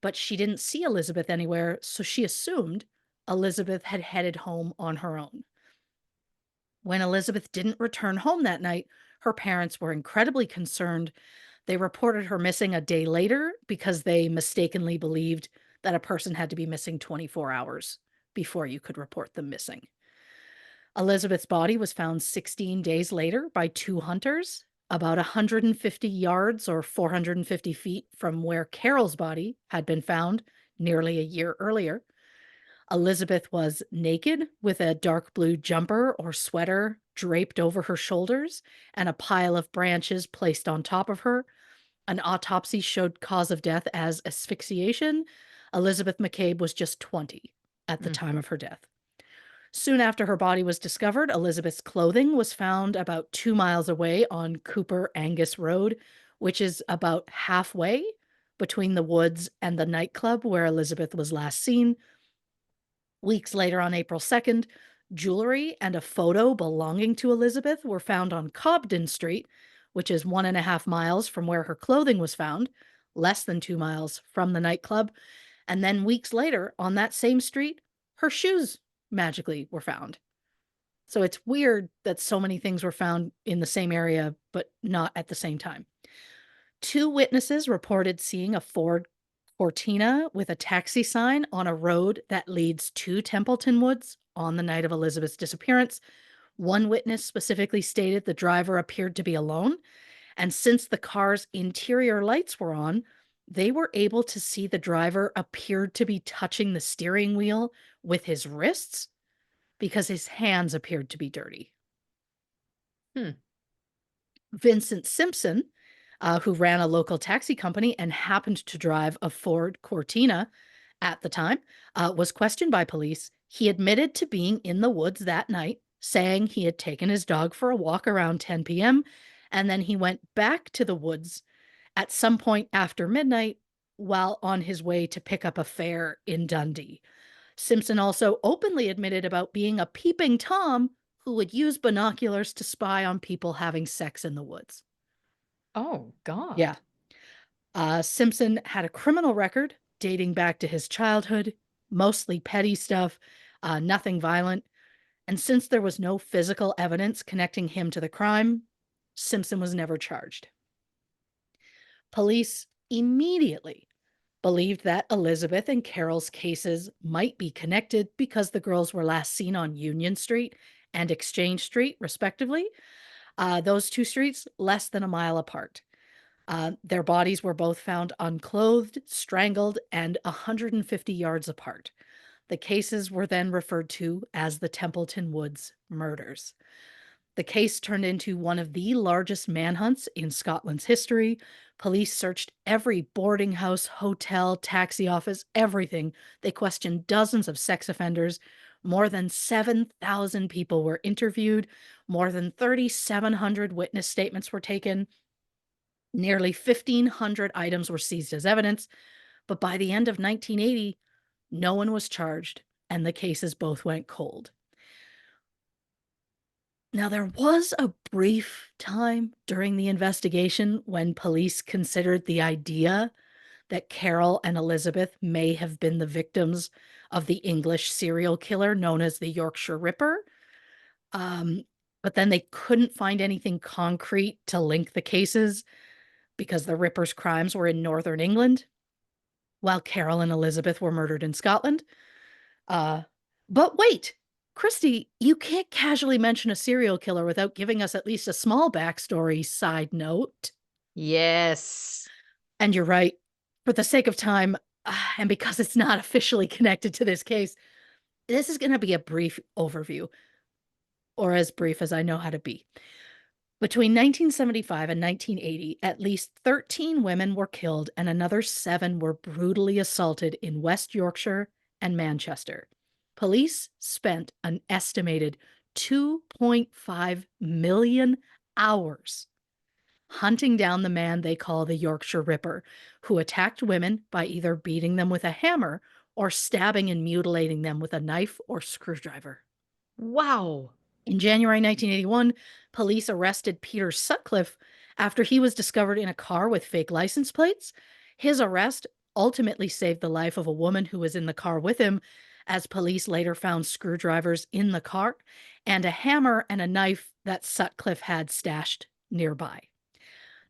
but she didn't see Elizabeth anywhere, so she assumed Elizabeth had headed home on her own. When Elizabeth didn't return home that night, her parents were incredibly concerned. They reported her missing a day later because they mistakenly believed that a person had to be missing 24 hours before you could report them missing. Elizabeth's body was found 16 days later by two hunters, about 150 yards or 450 feet from where Carol's body had been found nearly a year earlier. Elizabeth was naked with a dark blue jumper or sweater draped over her shoulders and a pile of branches placed on top of her. An autopsy showed cause of death as asphyxiation. Elizabeth McCabe was just 20 at the Mm. time of her death. Soon after her body was discovered, Elizabeth's clothing was found about 2 miles away on Cooper Angus Road, which is about halfway between the woods and the nightclub where Elizabeth was last seen. Weeks later, on April 2nd, jewelry and a photo belonging to Elizabeth were found on Cobden Street, which is 1.5 miles from where her clothing was found, less than 2 miles from the nightclub. And then weeks later, on that same street, her shoes magically were found. So it's weird that so many things were found in the same area, but not at the same time. Two witnesses reported seeing a Ford Cortina with a taxi sign on a road that leads to Templeton Woods on the night of Elizabeth's disappearance. One witness specifically stated the driver appeared to be alone, and since the car's interior lights were on, they were able to see the driver appeared to be touching the steering wheel with his wrists because his hands appeared to be dirty. Hmm. Vincent Simpson, who ran a local taxi company and happened to drive a Ford Cortina at the time, was questioned by police. He admitted to being in the woods that night, saying he had taken his dog for a walk around 10 p.m. and then he went back to the woods at some point after midnight while on his way to pick up a fare in Dundee. Simpson also openly admitted about being a peeping Tom who would use binoculars to spy on people having sex in the woods. Oh, Yeah. God. Simpson had a criminal record dating back to his childhood, mostly petty stuff, nothing violent. And since there was no physical evidence connecting him to the crime, Simpson was never charged. Police immediately believed that Elizabeth and Carol's cases might be connected because the girls were last seen on Union Street and Exchange Street, respectively. Those two streets, less than a mile apart. Their bodies were both found unclothed, strangled, and 150 yards apart. The cases were then referred to as the Templeton Woods murders. The case turned into one of the largest manhunts in Scotland's history. Police searched every boarding house, hotel, taxi office, everything. They questioned dozens of sex offenders. More than 7,000 people were interviewed. More than 3,700 witness statements were taken. Nearly 1,500 items were seized as evidence. But by the end of 1980, no one was charged, and the cases both went cold. Now, there was a brief time during the investigation when police considered the idea that Carol and Elizabeth may have been the victims of the English serial killer known as the Yorkshire Ripper. Um, but then they couldn't find anything concrete to link the cases because the Ripper's crimes were in northern England, while Carol and Elizabeth were murdered in Scotland. Uh, but wait, Christy, you can't casually mention a serial killer without giving us at least a small backstory side note. Yes. And you're right. For the sake of time, and because it's not officially connected to this case, this is going to be a brief overview, or as brief as I know how to be. Between 1975 and 1980, at least 13 women were killed and another 7 were brutally assaulted in West Yorkshire and Manchester. Police spent an estimated 2.5 million hours hunting down the man they call the Yorkshire Ripper, who attacked women by either beating them with a hammer or stabbing and mutilating them with a knife or screwdriver. Wow. In January 1981, police arrested Peter Sutcliffe after he was discovered in a car with fake license plates. His arrest ultimately saved the life of a woman who was in the car with him, as police later found screwdrivers in the car and a hammer and a knife that Sutcliffe had stashed nearby.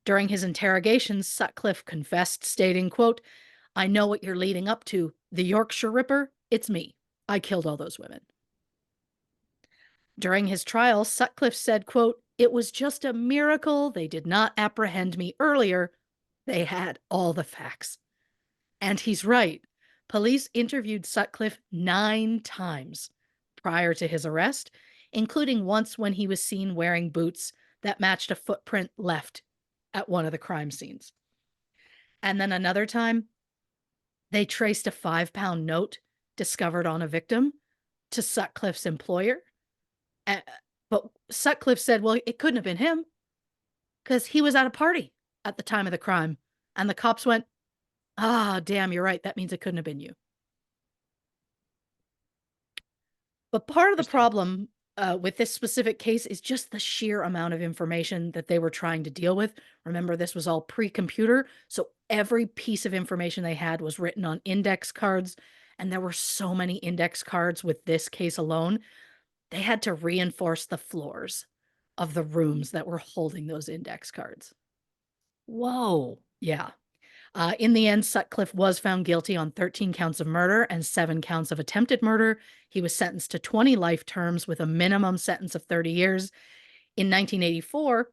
During his interrogation, Sutcliffe confessed, stating, quote, "I know what you're leading up to. The Yorkshire Ripper, it's me. I killed all those women." During his trial, Sutcliffe said, quote, "It was just a miracle they did not apprehend me earlier. They had all the facts." And he's right. Police interviewed Sutcliffe 9 times prior to his arrest, including once when he was seen wearing boots that matched a footprint left at one of the crime scenes. And then another time, they traced a 5-pound note discovered on a victim to Sutcliffe's employer. Uh, but Sutcliffe said, well, it couldn't have been him because he was at a party at the time of the crime. And the cops went, ah, damn, you're right. That means it couldn't have been you. But part of the Interesting. problem with this specific case is just the sheer amount of information that they were trying to deal with. Remember, this was all pre computer. So every piece of information they had was written on index cards. And there were so many index cards with this case alone. They had to reinforce the floors of the rooms that were holding those index cards. Whoa. Yeah. In the end, Sutcliffe was found guilty on 13 counts of murder and 7 counts of attempted murder. He was sentenced to 20 life terms with a minimum sentence of 30 years. In 1984,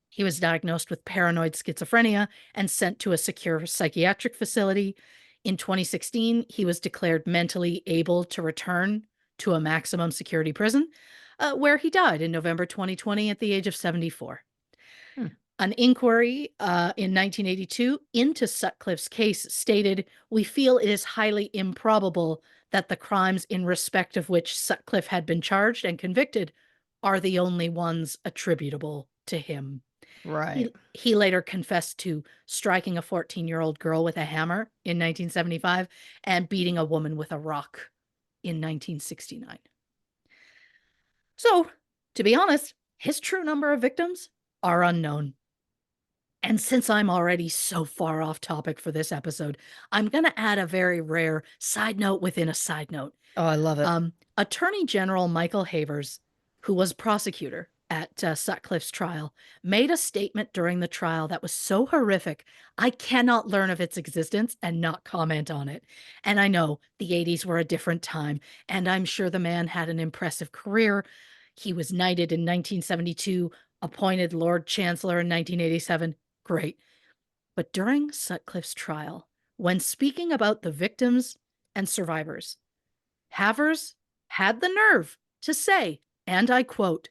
he was diagnosed with paranoid schizophrenia and sent to a secure psychiatric facility. In 2016, he was declared mentally able to return to a maximum security prison, where he died in November 2020 at the age of 74. Hmm. An inquiry in 1982 into Sutcliffe's case stated, "We feel it is highly improbable that the crimes in respect of which Sutcliffe had been charged and convicted are the only ones attributable to him." Right. He later confessed to striking a 14-year-old girl with a hammer in 1975 and beating a woman with a rock in 1969. So, to be honest, his true number of victims are unknown. And since I'm already so far off topic for this episode, I'm going to add a very rare side note within a side note. Oh, I love it. Attorney General Michael Havers, who was prosecutor at Sutcliffe's trial, made a statement during the trial that was so horrific, I cannot learn of its existence and not comment on it. And I know the 80s were a different time, and I'm sure the man had an impressive career. He was knighted in 1972, appointed Lord Chancellor in 1987. Great. But during Sutcliffe's trial, when speaking about the victims and survivors, Havers had the nerve to say, and I quote,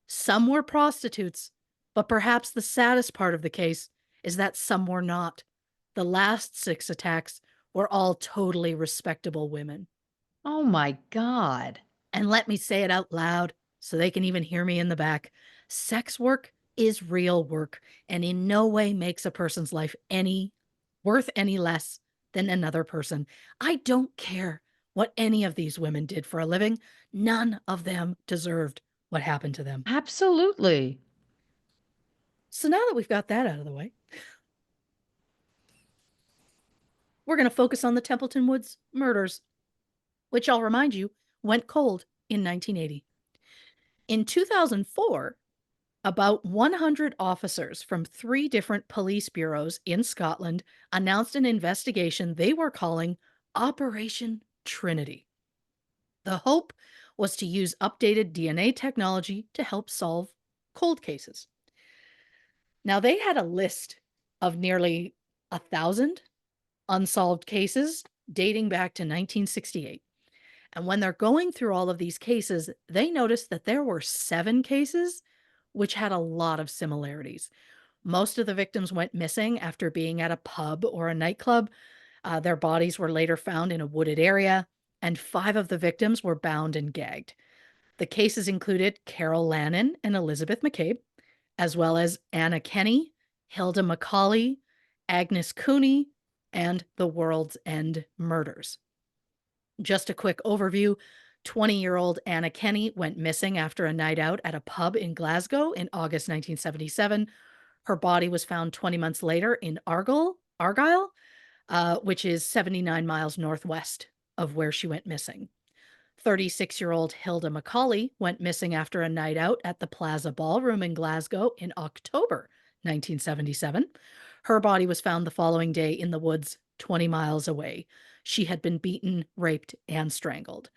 "Some were prostitutes, but perhaps the saddest part of the case is that some were not. The last 6 attacks were all totally respectable women." Oh my God. And let me say it out loud so they can even hear me in the back. Sex work is real work and in no way makes a person's life any worth any less than another person. I don't care what any of these women did for a living. None of them deserved what happened to them. Absolutely. So now that we've got that out of the way, we're going to focus on the Templeton Woods murders, which I'll remind you went cold in 1980. In 2004, about 100 officers from 3 different police bureaus in Scotland announced an investigation they were calling Operation Trinity. The hope was to use updated DNA technology to help solve cold cases. Now, they had a list of nearly 1,000 unsolved cases dating back to 1968. And when they're going through all of these cases, they noticed that there were 7 cases which had a lot of similarities. Most of the victims went missing after being at a pub or a nightclub. Their bodies were later found in a wooded area, and 5 of the victims were bound and gagged. The cases included Carol Lannon and Elizabeth McCabe, as well as Anna Kenny, Hilda McCauley, Agnes Cooney, and the World's End murders. Just a quick overview. 20-year-old Anna Kenny went missing after a night out at a pub in Glasgow in August 1977. Her body was found 20 months later in Argyll. which is 79 miles northwest of where she went missing. 36-year-old Hilda Macaulay went missing after a night out at the Plaza Ballroom in Glasgow in October 1977. Her body was found the following day in the woods 20 miles away. She had been beaten, raped, and strangled.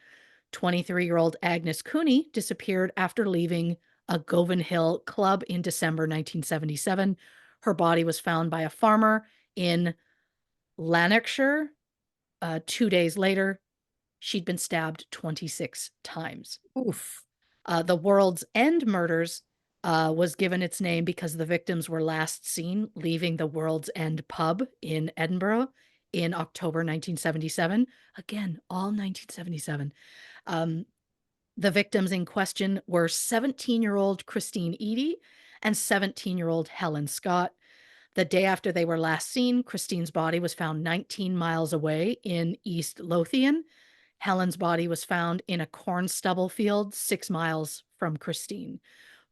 23-year-old Agnes Cooney disappeared after leaving a Govan Hill club in December 1977. Her body was found by a farmer in Lanarkshire. 2 days later, she'd been stabbed 26 times. Oof. The World's End murders was given its name because the victims were last seen leaving the World's End pub in Edinburgh in October 1977. Again, all 1977. The victims in question were 17-year-old Christine Eady and 17-year-old Helen Scott. The day after they were last seen, Christine's body was found 19 miles away in East Lothian. Helen's body was found in a corn stubble field 6 miles from Christine.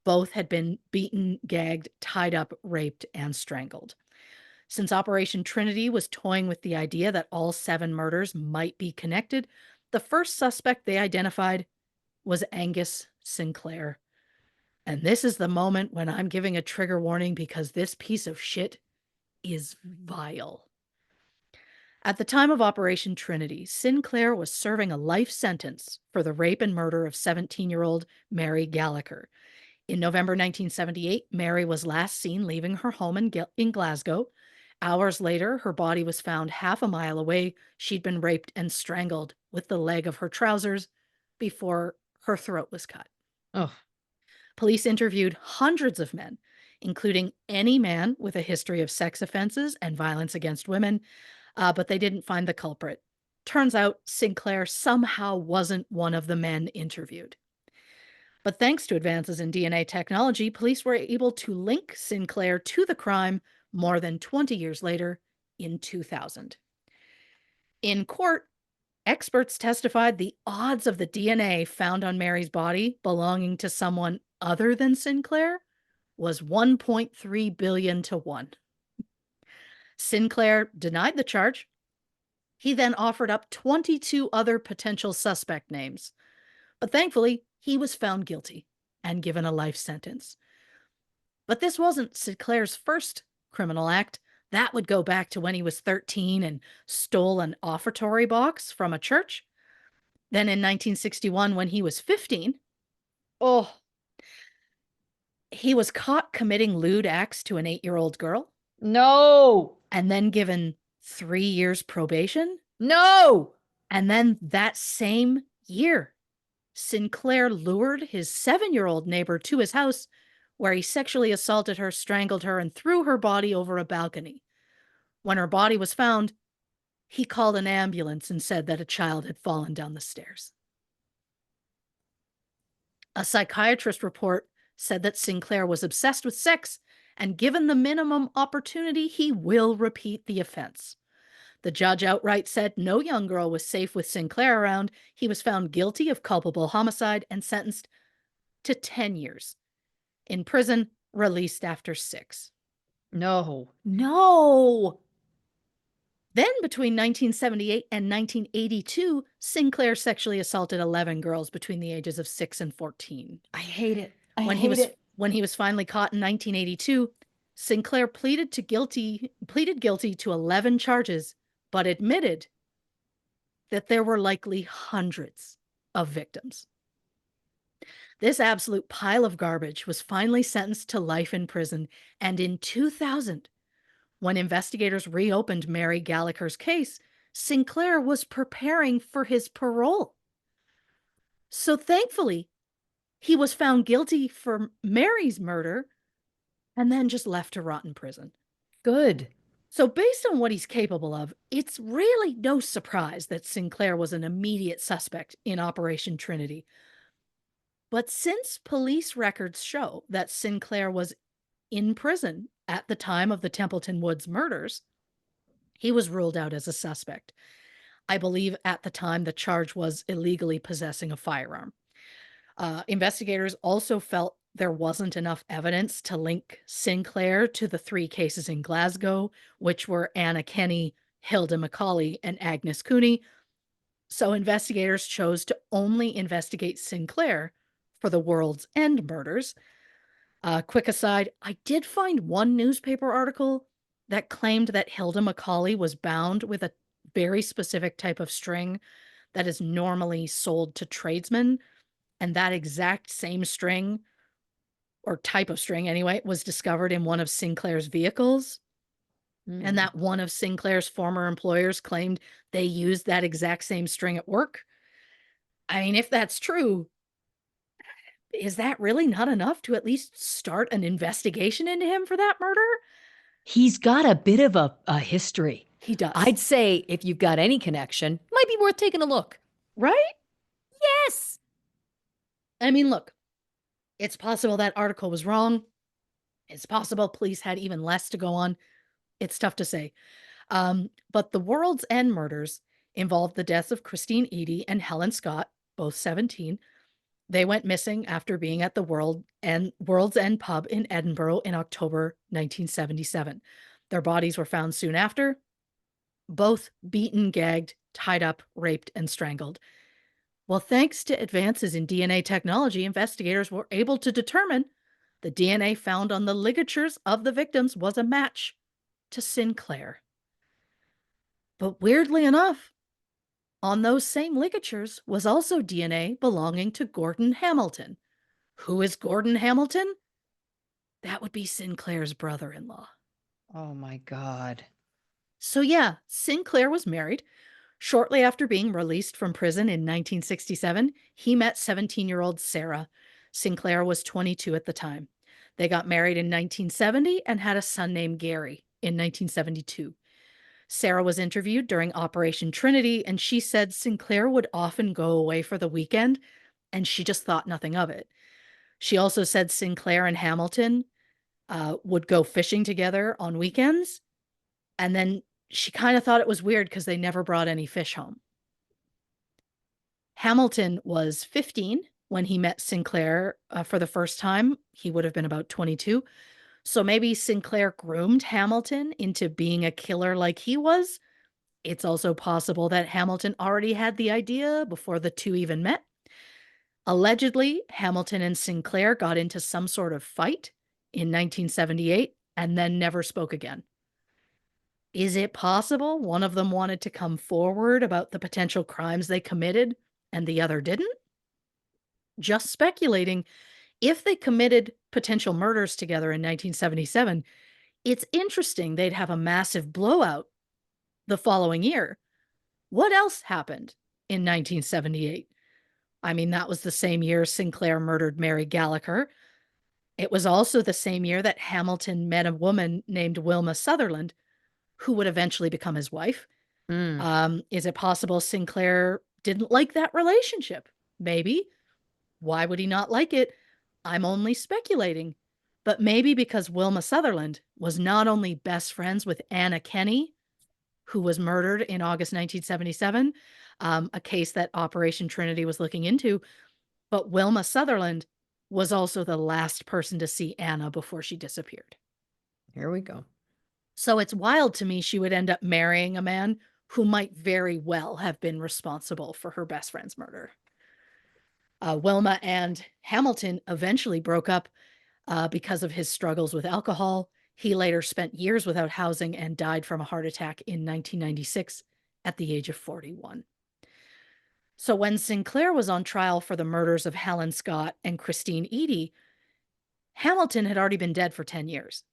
Both had been beaten, gagged, tied up, raped, and strangled. Since Operation Trinity was toying with the idea that all 7 murders might be connected, the first suspect they identified was Angus Sinclair. And this is the moment when I'm giving a trigger warning because this piece of shit is vile. At the time of Operation Trinity, Sinclair was serving a life sentence for the rape and murder of 17-year-old Mary Gallagher. In November 1978, Mary was last seen leaving her home in Glasgow. Hours later, her body was found half a mile away. She'd been raped and strangled with the leg of her trousers before her throat was cut. Oh, Police interviewed hundreds of men, including any man with a history of sex offenses and violence against women, but they didn't find the culprit. Turns out Sinclair somehow wasn't one of the men interviewed. But thanks to advances in DNA technology, police were able to link Sinclair to the crime more than 20 years later in 2000. In court, experts testified the odds of the DNA found on Mary's body belonging to someone other than Sinclair was 1.3 billion to 1. Sinclair denied the charge. He then offered up 22 other potential suspect names. But thankfully, he was found guilty and given a life sentence. But this wasn't Sinclair's first criminal act. That would go back to when he was 13 and stole an offertory box from a church. Then in 1961, when he was 15, he was caught committing lewd acts to an 8-year-old girl no. and then given 3 years probation. No. And then that same year, Sinclair lured his 7-year-old neighbor to his house where he sexually assaulted her, strangled her, and threw her body over a balcony. When her body was found, he called an ambulance and said that a child had fallen down the stairs. A psychiatrist report said that Sinclair was obsessed with sex, and given the minimum opportunity, he will repeat the offense. The judge outright said no young girl was safe with Sinclair around. He was found guilty of culpable homicide and sentenced to 10 years in prison, released after 6. No. No. Then between 1978 and 1982, Sinclair sexually assaulted 11 girls between the ages of 6 and 14. I hate it. When he was finally caught in 1982, Sinclair pleaded guilty to 11 charges, but admitted that there were likely hundreds of victims. This absolute pile of garbage was finally sentenced to life in prison, and in 2000, when investigators reopened Mary Gallagher's case, Sinclair was preparing for his parole. So thankfully, he was found guilty for Mary's murder and then just left to rot in prison. Good. So based on what he's capable of, it's really no surprise that Sinclair was an immediate suspect in Operation Trinity. But since police records show that Sinclair was in prison at the time of the Templeton Woods murders, he was ruled out as a suspect. I believe at the time the charge was illegally possessing a firearm. Investigators also felt there wasn't enough evidence to link Sinclair to the 3 cases in Glasgow, which were Anna Kenny, Hilda McCauley, and Agnes Cooney. So investigators chose to only investigate Sinclair for the World's End murders. Quick aside, I did find one newspaper article that claimed that Hilda McCauley was bound with a very specific type of string that is normally sold to tradesmen. And that exact same string, or type of string anyway, was discovered in one of Sinclair's vehicles. And Hmm. that one of Sinclair's former employers claimed they used that exact same string at work. I mean, if that's true, is that really not enough to at least start an investigation into him for that murder? He's got a bit of a history. He does. I'd say if you've got any connection, might be worth taking a look. Right? Yes. I mean, look, it's possible that article was wrong. It's possible police had even less to go on. It's tough to say. But the World's End murders involved the deaths of Christine Eady and Helen Scott, both 17. They went missing after being at the World's End pub in Edinburgh in October 1977. Their bodies were found soon after, both beaten, gagged, tied up, raped, and strangled. Well, thanks to advances in DNA technology, investigators were able to determine the DNA found on the ligatures of the victims was a match to Sinclair. But weirdly enough, on those same ligatures was also DNA belonging to Gordon Hamilton. Who is Gordon Hamilton? That would be Sinclair's brother in law. Oh my God. So, yeah, Sinclair was married. Shortly after being released from prison in 1967, he met 17-year-old Sarah. Sinclair was 22 at the time. They got married in 1970 and had a son named Gary in 1972. Sarah was interviewed during Operation Trinity, and she said Sinclair would often go away for the weekend, and she just thought nothing of it. She also said Sinclair and Hamilton would go fishing together on weekends, and then she kind of thought it was weird because they never brought any fish home. Hamilton was 15 when he met Sinclair for the first time. He would have been about 22. So maybe Sinclair groomed Hamilton into being a killer like he was. It's also possible that Hamilton already had the idea before the two even met. Allegedly, Hamilton and Sinclair got into some sort of fight in 1978 and then never spoke again. Is it possible one of them wanted to come forward about the potential crimes they committed and the other didn't? Just speculating. If they committed potential murders together in 1977, it's interesting they'd have a massive blowout the following year. What else happened in 1978? I mean, that was the same year Sinclair murdered Mary Gallagher. It was also the same year that Hamilton met a woman named Wilma Sutherland, who would eventually become his wife. Mm. Is it possible Sinclair didn't like that relationship? Maybe. Why would he not like it? I'm only speculating. But maybe because Wilma Sutherland was not only best friends with Anna Kenney, who was murdered in August 1977, a case that Operation Trinity was looking into, but Wilma Sutherland was also the last person to see Anna before she disappeared. Here we go. So it's wild to me she would end up marrying a man who might very well have been responsible for her best friend's murder. Wilma and Hamilton eventually broke up because of his struggles with alcohol. He later spent years without housing and died from a heart attack in 1996 at the age of 41. So when Sinclair was on trial for the murders of Helen Scott and Christine Eady, Hamilton had already been dead for 10 years.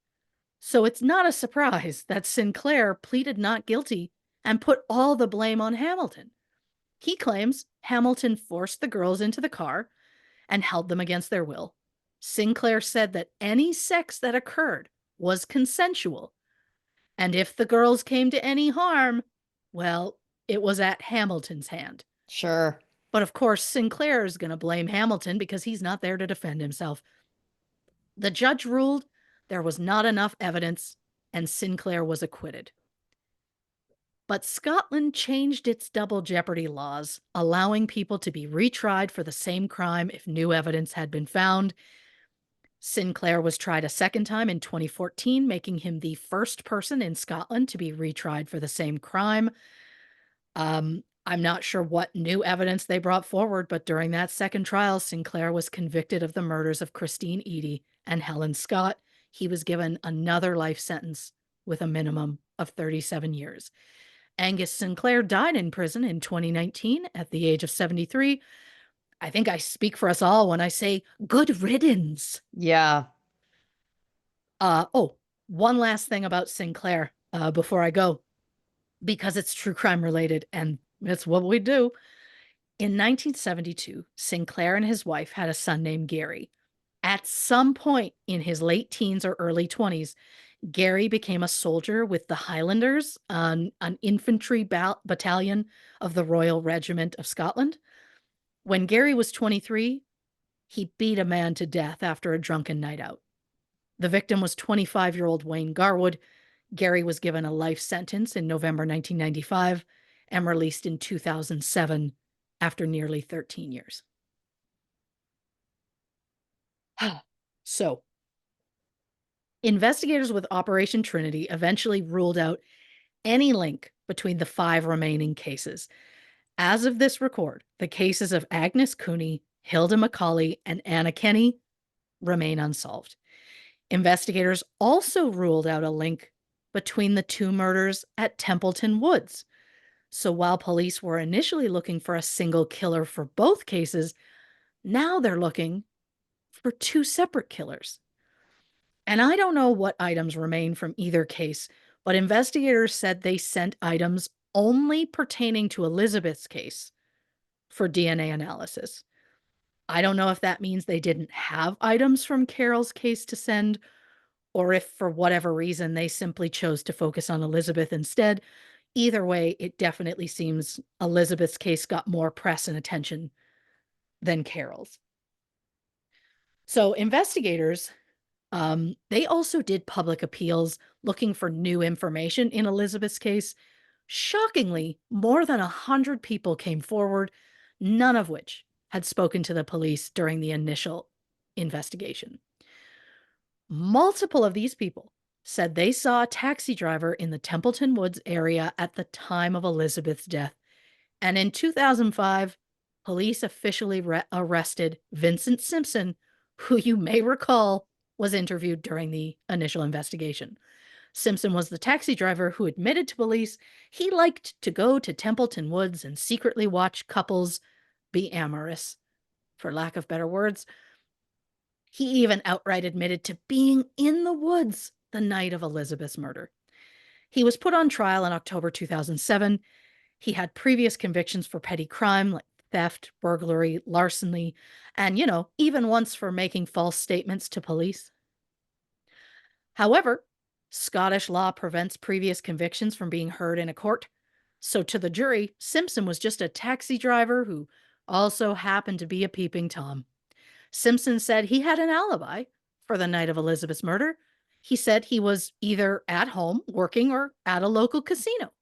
So it's not a surprise that Sinclair pleaded not guilty and put all the blame on Hamilton. He claims Hamilton forced the girls into the car and held them against their will. Sinclair said that any sex that occurred was consensual, and if the girls came to any harm, well, it was at Hamilton's hand. Sure. But of course, Sinclair is going to blame Hamilton because he's not there to defend himself. The judge ruled there was not enough evidence, and Sinclair was acquitted. But Scotland changed its double jeopardy laws, allowing people to be retried for the same crime if new evidence had been found. Sinclair was tried a second time in 2014, making him the first person in Scotland to be retried for the same crime. I'm not sure what new evidence they brought forward, but during that second trial, Sinclair was convicted of the murders of Christine Eady and Helen Scott. He was given another life sentence with a minimum of 37 years. Angus Sinclair died in prison in 2019 at the age of 73. I think I speak for us all when I say good riddance. Yeah. Oh, one last thing about Sinclair before I go, because it's true crime related and it's what we do. In 1972, Sinclair and his wife had a son named Gary. At some point in his late teens or early 20s, Gary became a soldier with the Highlanders, an infantry battalion of the Royal Regiment of Scotland. When Gary was 23, he beat a man to death after a drunken night out. The victim was 25-year-old Wayne Garwood. Gary was given a life sentence in November 1995 and released in 2007 after nearly 13 years. So, investigators with Operation Trinity eventually ruled out any link between the 5 remaining cases. As of this record, the cases of Agnes Cooney, Hilda McCauley, and Anna Kenny remain unsolved. Investigators also ruled out a link between the 2 murders at Templeton Woods. So while police were initially looking for a single killer for both cases, now they're looking for 2 separate killers. And I don't know what items remain from either case, but investigators said they sent items only pertaining to Elizabeth's case for DNA analysis. I don't know if that means they didn't have items from Carol's case to send, or if for whatever reason they simply chose to focus on Elizabeth instead. Either way, it definitely seems Elizabeth's case got more press and attention than Carol's. So investigators, they also did public appeals looking for new information in Elizabeth's case. Shockingly, more than 100 people came forward, none of which had spoken to the police during the initial investigation. Multiple of these people said they saw a taxi driver in the Templeton Woods area at the time of Elizabeth's death. And in 2005, police officially arrested Vincent Simpson, who you may recall was interviewed during the initial investigation. Simpson was the taxi driver who admitted to police he liked to go to Templeton Woods and secretly watch couples be amorous, for lack of better words. He even outright admitted to being in the woods the night of Elizabeth's murder. He was put on trial in October 2007. He had previous convictions for petty crime like theft, burglary, larceny, and, even once for making false statements to police. However, Scottish law prevents previous convictions from being heard in a court. So to the jury, Simpson was just a taxi driver who also happened to be a peeping Tom. Simpson said he had an alibi for the night of Elizabeth's murder. He said he was either at home working or at a local casino,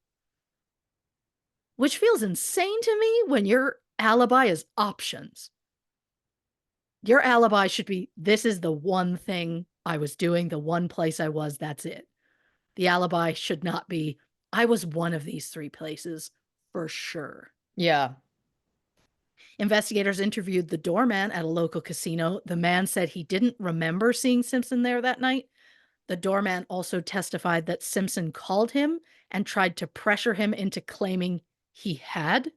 which feels insane to me when your alibi is options. Your alibi should be, this is the one thing I was doing, the one place I was, that's it. The alibi should not be, I was one of these 3 places for sure. Yeah. Investigators interviewed the doorman at a local casino. The man said he didn't remember seeing Simpson there that night. The doorman also testified that Simpson called him and tried to pressure him into claiming he had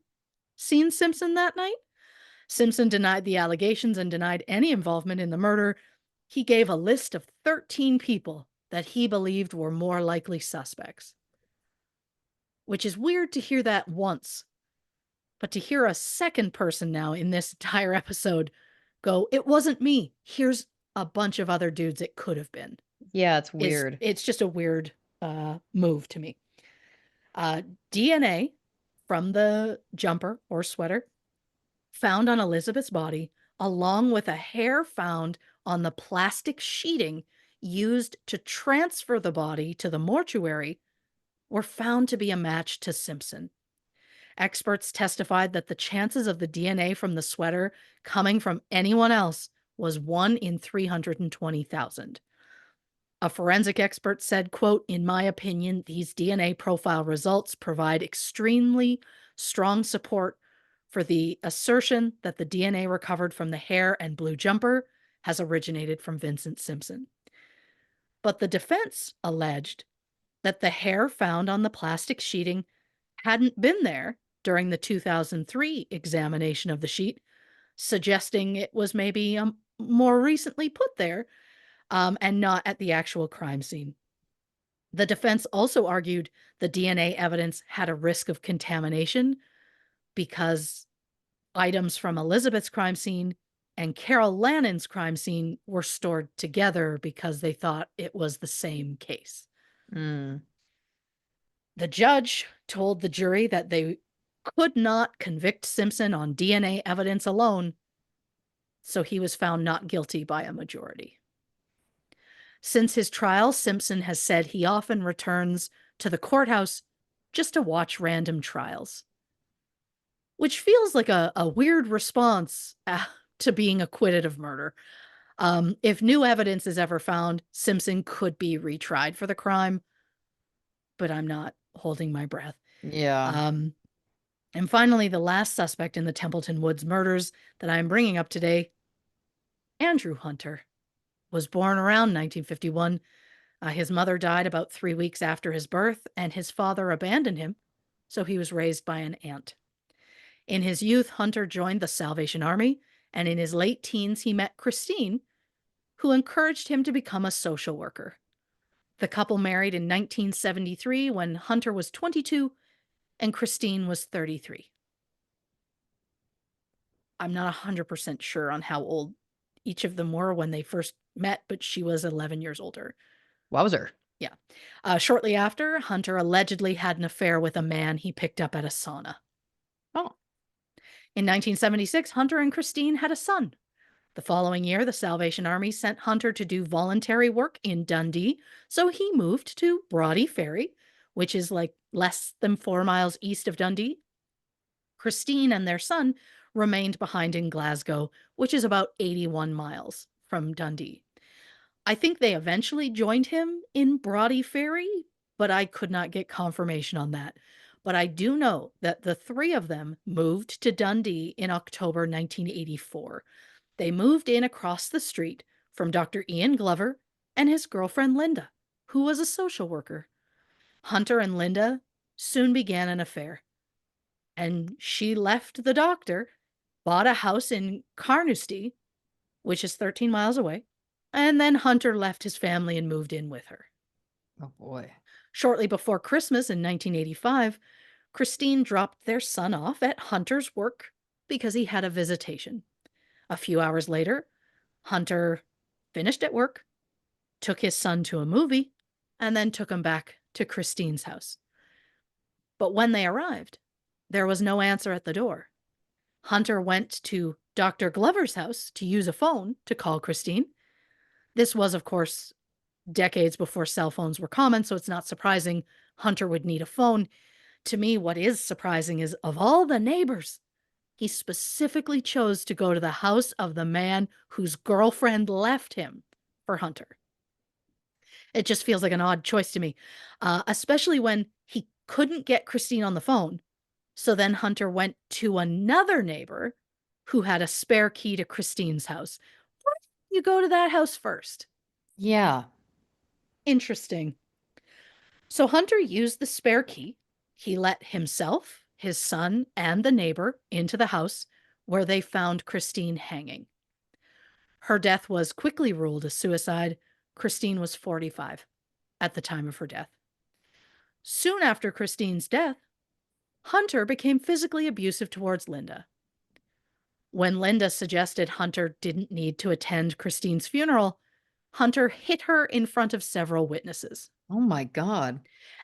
seen Simpson that night. Simpson denied the allegations and denied any involvement in the murder. He gave a list of 13 people that he believed were more likely suspects. Which is weird to hear that once, but to hear a second person now in this entire episode go, it wasn't me. Here's a bunch of other dudes it could have been. Yeah, it's weird. It's just a weird move to me. DNA from the jumper or sweater found on Elizabeth's body, along with a hair found on the plastic sheeting used to transfer the body to the mortuary, were found to be a match to Simpson. Experts testified that the chances of the DNA from the sweater coming from anyone else was 1 in 320,000. A forensic expert said, quote, "In my opinion, these DNA profile results provide extremely strong support for the assertion that the DNA recovered from the hair and blue jumper has originated from Vincent Simpson." But the defense alleged that the hair found on the plastic sheeting hadn't been there during the 2003 examination of the sheet, suggesting it was maybe more recently put there and not at the actual crime scene. The defense also argued the DNA evidence had a risk of contamination because items from Elizabeth's crime scene and Carol Lannon's crime scene were stored together because they thought it was the same case. Mm. The judge told the jury that they could not convict Simpson on DNA evidence alone, so he was found not guilty by a majority. Since his trial, Simpson has said he often returns to the courthouse just to watch random trials, which feels like a weird response to being acquitted of murder. If new evidence is ever found, Simpson could be retried for the crime, but I'm not holding my breath. Yeah. And finally, the last suspect in the Templeton Woods murders that I'm bringing up today, Andrew Hunter, was born around 1951. His mother died about 3 weeks after his birth, and his father abandoned him, so he was raised by an aunt. In his youth, Hunter joined the Salvation Army, and in his late teens, he met Christine, who encouraged him to become a social worker. The couple married in 1973 when Hunter was 22 and Christine was 33. I'm not 100% sure on how old each of them were when they first met, but she was 11 years older. Wowzer. Yeah. Shortly after, Hunter allegedly had an affair with a man he picked up at a sauna. Oh. In 1976, Hunter and Christine had a son. The following year, the Salvation Army sent Hunter to do voluntary work in Dundee, so he moved to Brodie Ferry, which is like less than 4 miles east of Dundee. Christine and their son remained behind in Glasgow, which is about 81 miles from Dundee. I think they eventually joined him in Brodie Ferry, but I could not get confirmation on that. But I do know that the three of them moved to Dundee in October 1984. They moved in across the street from Dr. Ian Glover and his girlfriend Linda, who was a social worker. Hunter and Linda soon began an affair, and she left the doctor, bought a house in Carnoustie, which is 13 miles away, and then Hunter left his family and moved in with her. Oh boy. Shortly before Christmas in 1985, Christine dropped their son off at Hunter's work because he had a visitation. A few hours later, Hunter finished at work, took his son to a movie, and then took him back to Christine's house. But when they arrived, there was no answer at the door. Hunter went to Dr. Glover's house to use a phone to call Christine. This was, of course, decades before cell phones were common, so it's not surprising Hunter would need a phone. To me, what is surprising is of all the neighbors, he specifically chose to go to the house of the man whose girlfriend left him for Hunter. It just feels like an odd choice to me, especially when he couldn't get Christine on the phone. So then Hunter went to another neighbor who had a spare key to Christine's house. Why didn't you go to that house first? Yeah. Interesting. So Hunter used the spare key. He let himself, his son, and the neighbor into the house where they found Christine hanging. Her death was quickly ruled a suicide. Christine was 45 at the time of her death. Soon after Christine's death, Hunter became physically abusive towards Linda. When Linda suggested Hunter didn't need to attend Christine's funeral, Hunter hit her in front of several witnesses. Oh my God.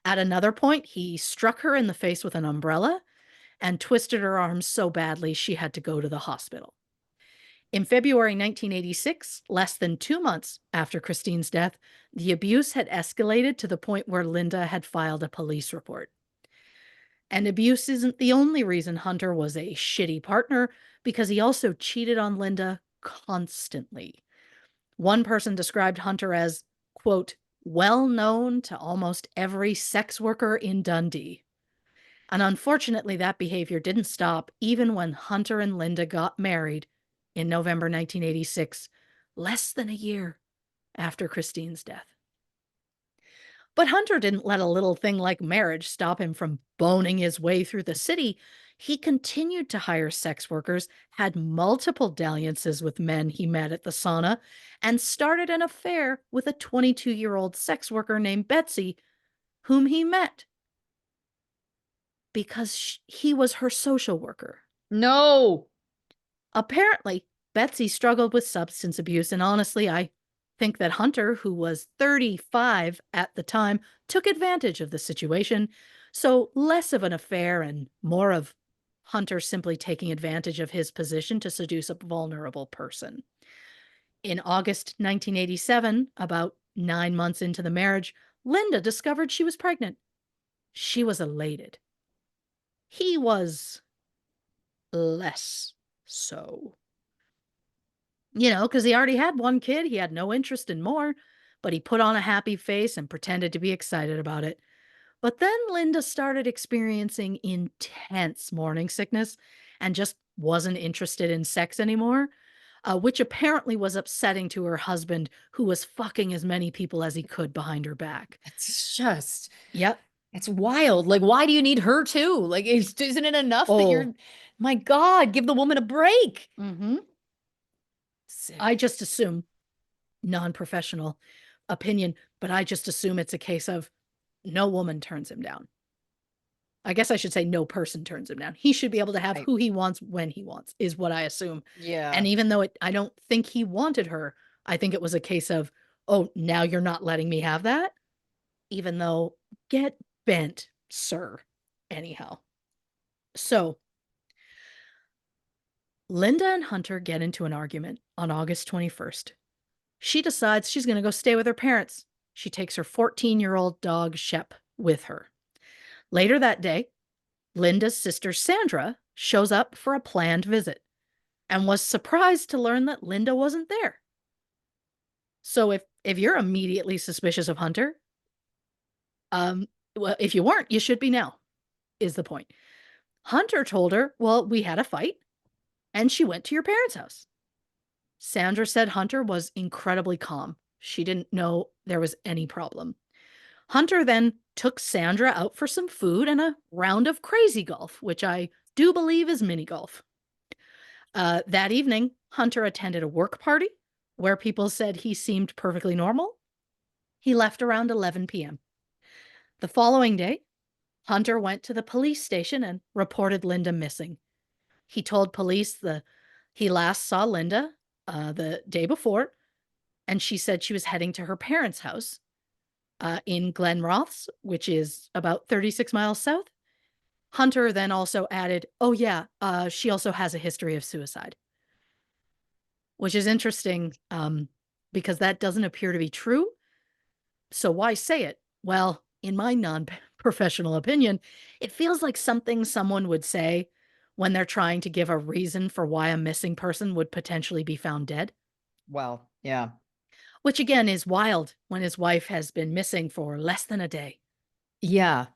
At another point, he struck her in the face with an umbrella and twisted her arm so badly she had to go to the hospital. In February 1986, less than 2 months after Christine's death, the abuse had escalated to the point where Linda had filed a police report. And abuse isn't the only reason Hunter was a shitty partner, because he also cheated on Linda constantly. One person described Hunter as, quote, well known to almost every sex worker in Dundee. And unfortunately, that behavior didn't stop even when Hunter and Linda got married in November 1986, less than a year after Christine's death. But Hunter didn't let a little thing like marriage stop him from boning his way through the city. He continued to hire sex workers, had multiple dalliances with men he met at the sauna, and started an affair with a 22-year-old sex worker named Betsy, whom he met because he was her social worker. No. Apparently, Betsy struggled with substance abuse, and honestly, I think that Hunter, who was 35 at the time, took advantage of the situation. So, less of an affair and more of Hunter simply taking advantage of his position to seduce a vulnerable person. In August 1987, about 9 months into the marriage, Linda discovered she was pregnant. She was elated. He was less so. Because he already had one kid, he had no interest in more, but he put on a happy face and pretended to be excited about it. But then Linda started experiencing intense morning sickness and just wasn't interested in sex anymore, which apparently was upsetting to her husband, who was fucking as many people as he could behind her back. It's just, Yep. it's wild. Like, why do you need her too? Like, isn't it enough that Oh. you're, my God, give the woman a break. Mm-hmm. I Sick. just assume, non-professional opinion, but I just assume it's a case of no woman turns him down. I guess I should say no person turns him down. He should be able to have Right. who he wants when he wants, is what I assume. Yeah. And even though I don't think he wanted her, I think it was a case of, oh, now you're not letting me have that? Even though, get bent, sir. Anyhow. So, Linda and Hunter get into an argument on August 21st. She decides she's going to go stay with her parents. She takes her 14-year-old dog, Shep, with her. Later that day, Linda's sister Sandra shows up for a planned visit and was surprised to learn that Linda wasn't there. So if you're immediately suspicious of Hunter, well, if you weren't, you should be now, is the point. Hunter told her, well, we had a fight and she went to your parents' house. Sandra said Hunter was incredibly calm. She didn't know there was any problem. Hunter then took Sandra out for some food and a round of crazy golf, which I do believe is mini golf. That evening, Hunter attended a work party where people said he seemed perfectly normal. He left around 11 p.m. The following day, Hunter went to the police station and reported Linda missing. He told police he last saw Linda the day before, and she said she was heading to her parents' house in Glen Roths, which is about 36 miles south. Hunter then also added, oh, yeah, she also has a history of suicide, which is interesting because that doesn't appear to be true. So why say it? Well, in my non-professional opinion, it feels like something someone would say when they're trying to give a reason for why a missing person would potentially be found dead. Well, yeah. Which again is wild when his wife has been missing for less than a day. Yeah.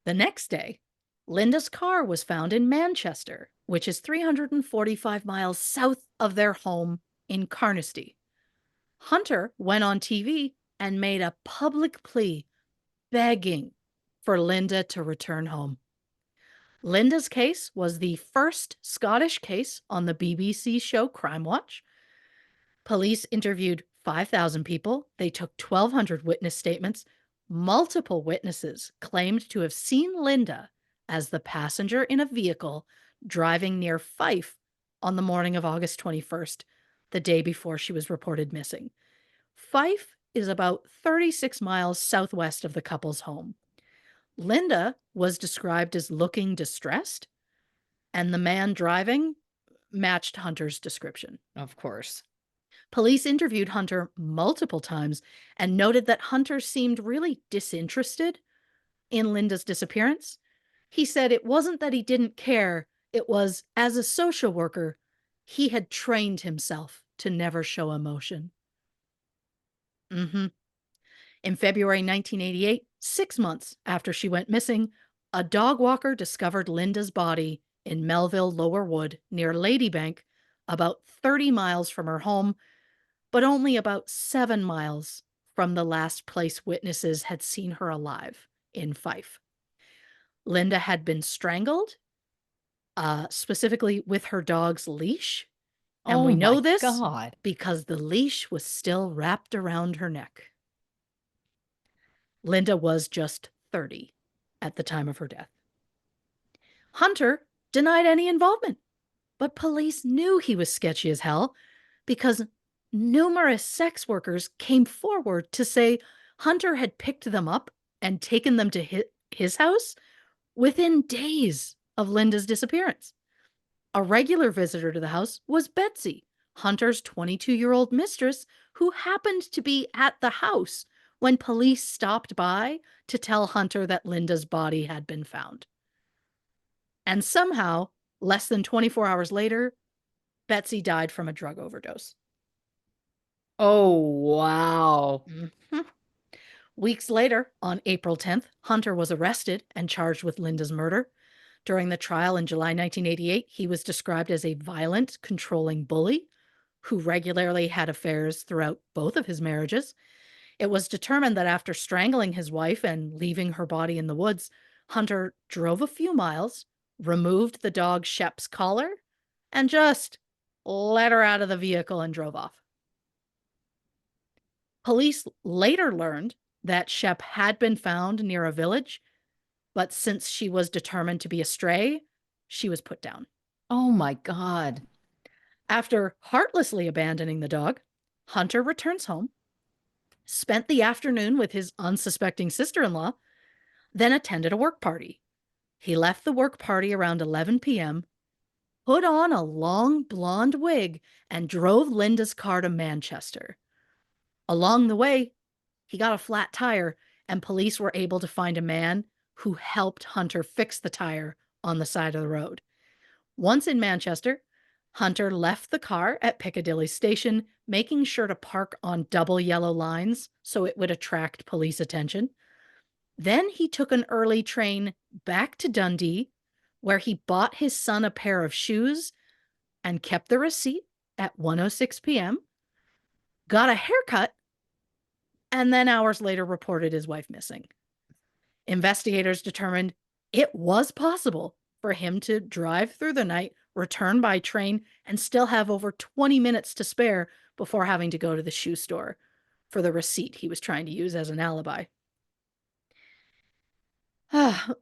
The next day, Linda's car was found in Manchester, which is 345 miles south of their home in Carnoustie. Hunter went on TV and made a public plea begging for Linda to return home. Linda's case was the first Scottish case on the BBC show Crime Watch. Police interviewed 5,000 people. They took 1,200 witness statements. Multiple witnesses claimed to have seen Linda as the passenger in a vehicle driving near Fife on the morning of August 21st, the day before she was reported missing. Fife is about 36 miles southwest of the couple's home. Linda was described as looking distressed, and the man driving matched Hunter's description. Of course. Police interviewed Hunter multiple times and noted that Hunter seemed really disinterested in Linda's disappearance. He said it wasn't that he didn't care, it was, as a social worker, He had trained himself to never show emotion. Mhm. In February 1988, 6 months after she went missing, a dog walker discovered Linda's body in Melville Lower Wood near Ladybank, about 30 miles from her home, but only about 7 miles from the last place witnesses had seen her alive in Fife. Linda had been strangled, specifically with her dog's leash. And Oh we my know this God. because the leash was still wrapped around her neck. Linda was just 30 at the time of her death. Hunter denied any involvement, but police knew he was sketchy as hell because numerous sex workers came forward to say Hunter had picked them up and taken them to his house within days of Linda's disappearance. A regular visitor to the house was Betsy, Hunter's 22-year-old mistress, who happened to be at the house when police stopped by to tell Hunter that Linda's body had been found. And somehow, less than 24 hours later, Betsy died from a drug overdose. Oh, wow. Mhm. Weeks later, on April 10th, Hunter was arrested and charged with Linda's murder. During the trial in July 1988, he was described as a violent, controlling bully who regularly had affairs throughout both of his marriages. It was determined that after strangling his wife and leaving her body in the woods, Hunter drove a few miles, removed the dog Shep's collar, and just let her out of the vehicle and drove off. Police later learned that Shep had been found near a village, but since she was determined to be a stray, she was put down. Oh my God. After heartlessly abandoning the dog, Hunter returns home, spent the afternoon with his unsuspecting sister in law, then attended a work party. He left the work party around 11 p.m., put on a long blonde wig, and drove Linda's car to Manchester. Along the way, he got a flat tire, and police were able to find a man who helped Hunter fix the tire on the side of the road. Once in Manchester, Hunter left the car at Piccadilly Station, making sure to park on double yellow lines so it would attract police attention. Then he took an early train back to Dundee, where he bought his son a pair of shoes and kept the receipt at 1:06 p.m., got a haircut, and then hours later reported his wife missing. Investigators determined it was possible for him to drive through the night, return by train, and still have over 20 minutes to spare before having to go to the shoe store for the receipt he was trying to use as an alibi.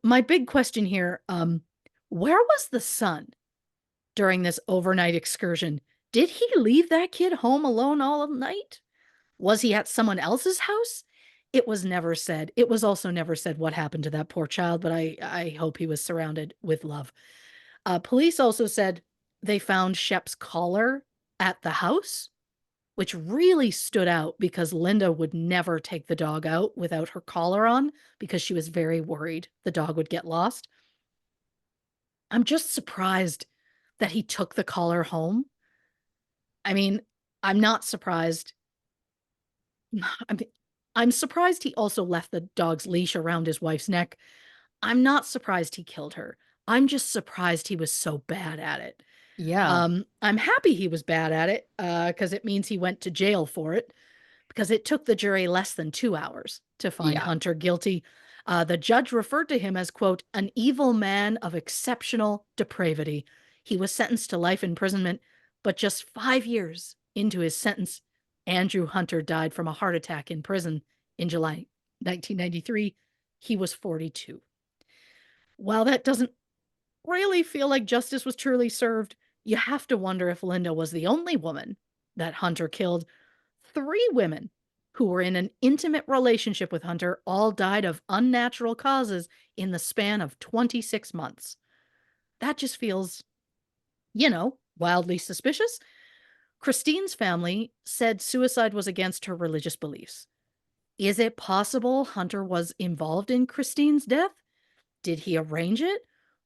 My big question here, where was the son during this overnight excursion? Did he leave that kid home alone all night? Was he at someone else's house? It was never said. It was also never said what happened to that poor child, but I hope he was surrounded with love. Police also said they found Shep's collar at the house, which really stood out because Linda would never take the dog out without her collar on because she was very worried the dog would get lost. I'm just surprised that he took the collar home. I mean, I'm not surprised. I mean, I'm surprised he also left the dog's leash around his wife's neck. I'm not surprised he killed her. I'm just surprised he was so bad at it. Yeah. I'm happy he was bad at it because it means he went to jail for it because it took the jury less than 2 hours to find Yeah. Hunter guilty. The judge referred to him as, quote, an evil man of exceptional depravity. He was sentenced to life imprisonment, but just 5 years into his sentence, Andrew Hunter died from a heart attack in prison in July 1993. He was 42. While that doesn't really feel like justice was truly served, you have to wonder if Linda was the only woman that Hunter killed. 3 women who were in an intimate relationship with Hunter all died of unnatural causes in the span of 26 months. That just feels, wildly suspicious. Christine's family said suicide was against her religious beliefs. Is it possible Hunter was involved in Christine's death? Did he arrange it?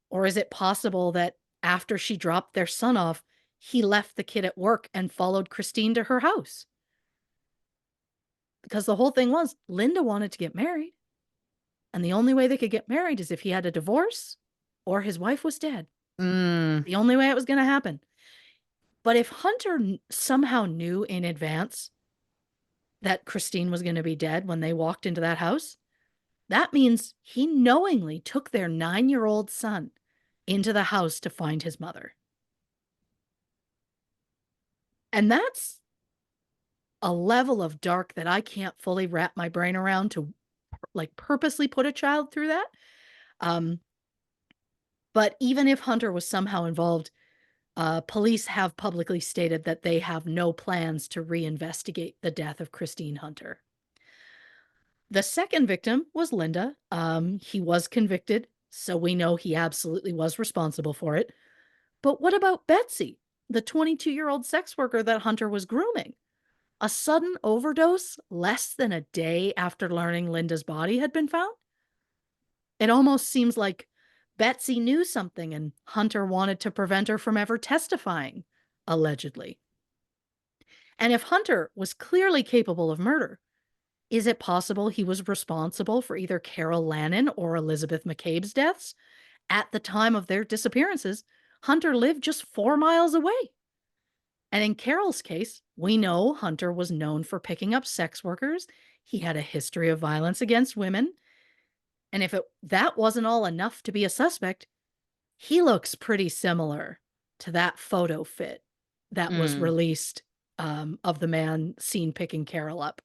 Or is it possible that after she dropped their son off, he left the kid at work and followed Christine to her house. Because the whole thing was Linda wanted to get married. And the only way they could get married is if he had a divorce or his wife was dead. Mm. The only way it was going to happen. But if Hunter somehow knew in advance that Christine was going to be dead when they walked into that house, that means he knowingly took their 9-year-old son into the house to find his mother. And that's a level of dark that I can't fully wrap my brain around, to like purposely put a child through that. But even if Hunter was somehow involved, police have publicly stated that they have no plans to reinvestigate the death of Christine Hunter. The second victim was Linda. He was convicted, so we know he absolutely was responsible for it. But what about Betsy, the 22-year-old sex worker that Hunter was grooming? A sudden overdose less than a day after learning Linda's body had been found? It almost seems like Betsy knew something and Hunter wanted to prevent her from ever testifying, allegedly. And if Hunter was clearly capable of murder, is it possible he was responsible for either Carol Lannon or Elizabeth McCabe's deaths? At the time of their disappearances, Hunter lived just 4 miles away. And in Carol's case, we know Hunter was known for picking up sex workers. He had a history of violence against women. And if that wasn't all enough to be a suspect, he looks pretty similar to that photo fit that was released of the man seen picking Carol up.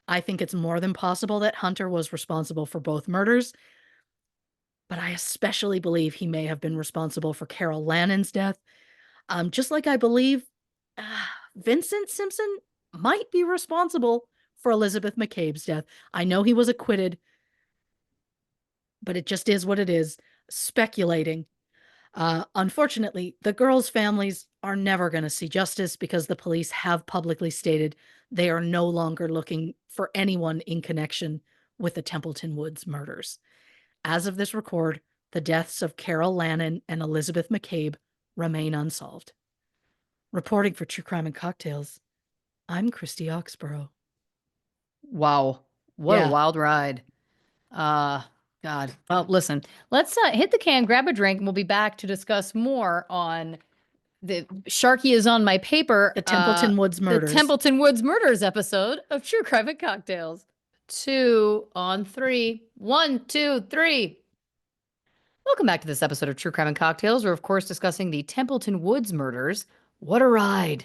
I think it's more than possible that Hunter was responsible for both murders, but I especially believe he may have been responsible for Carol Lannon's death. Just like I believe Vincent Simpson might be responsible for Elizabeth McCabe's death. I know he was acquitted, but it just is what it is. Speculating. Unfortunately, the girls' families are never going to see justice because the police have publicly stated they are no longer looking for anyone in connection with the Templeton Woods murders. As of this record, the deaths of Carol Lannon and Elizabeth McCabe remain unsolved. Reporting for True Crime and Cocktails, I'm Christy Oxborrow. Wow. What a wild ride. God. Well, listen, let's hit the can, grab a drink, and we'll be back to discuss more on the Sharky is on my paper. The Templeton Woods murders. The Templeton Woods murders episode of True Crime and Cocktails. 2 on 3. 1, 2, 3. Welcome back to this episode of True Crime and Cocktails. We're, of course, discussing the Templeton Woods murders. What a ride.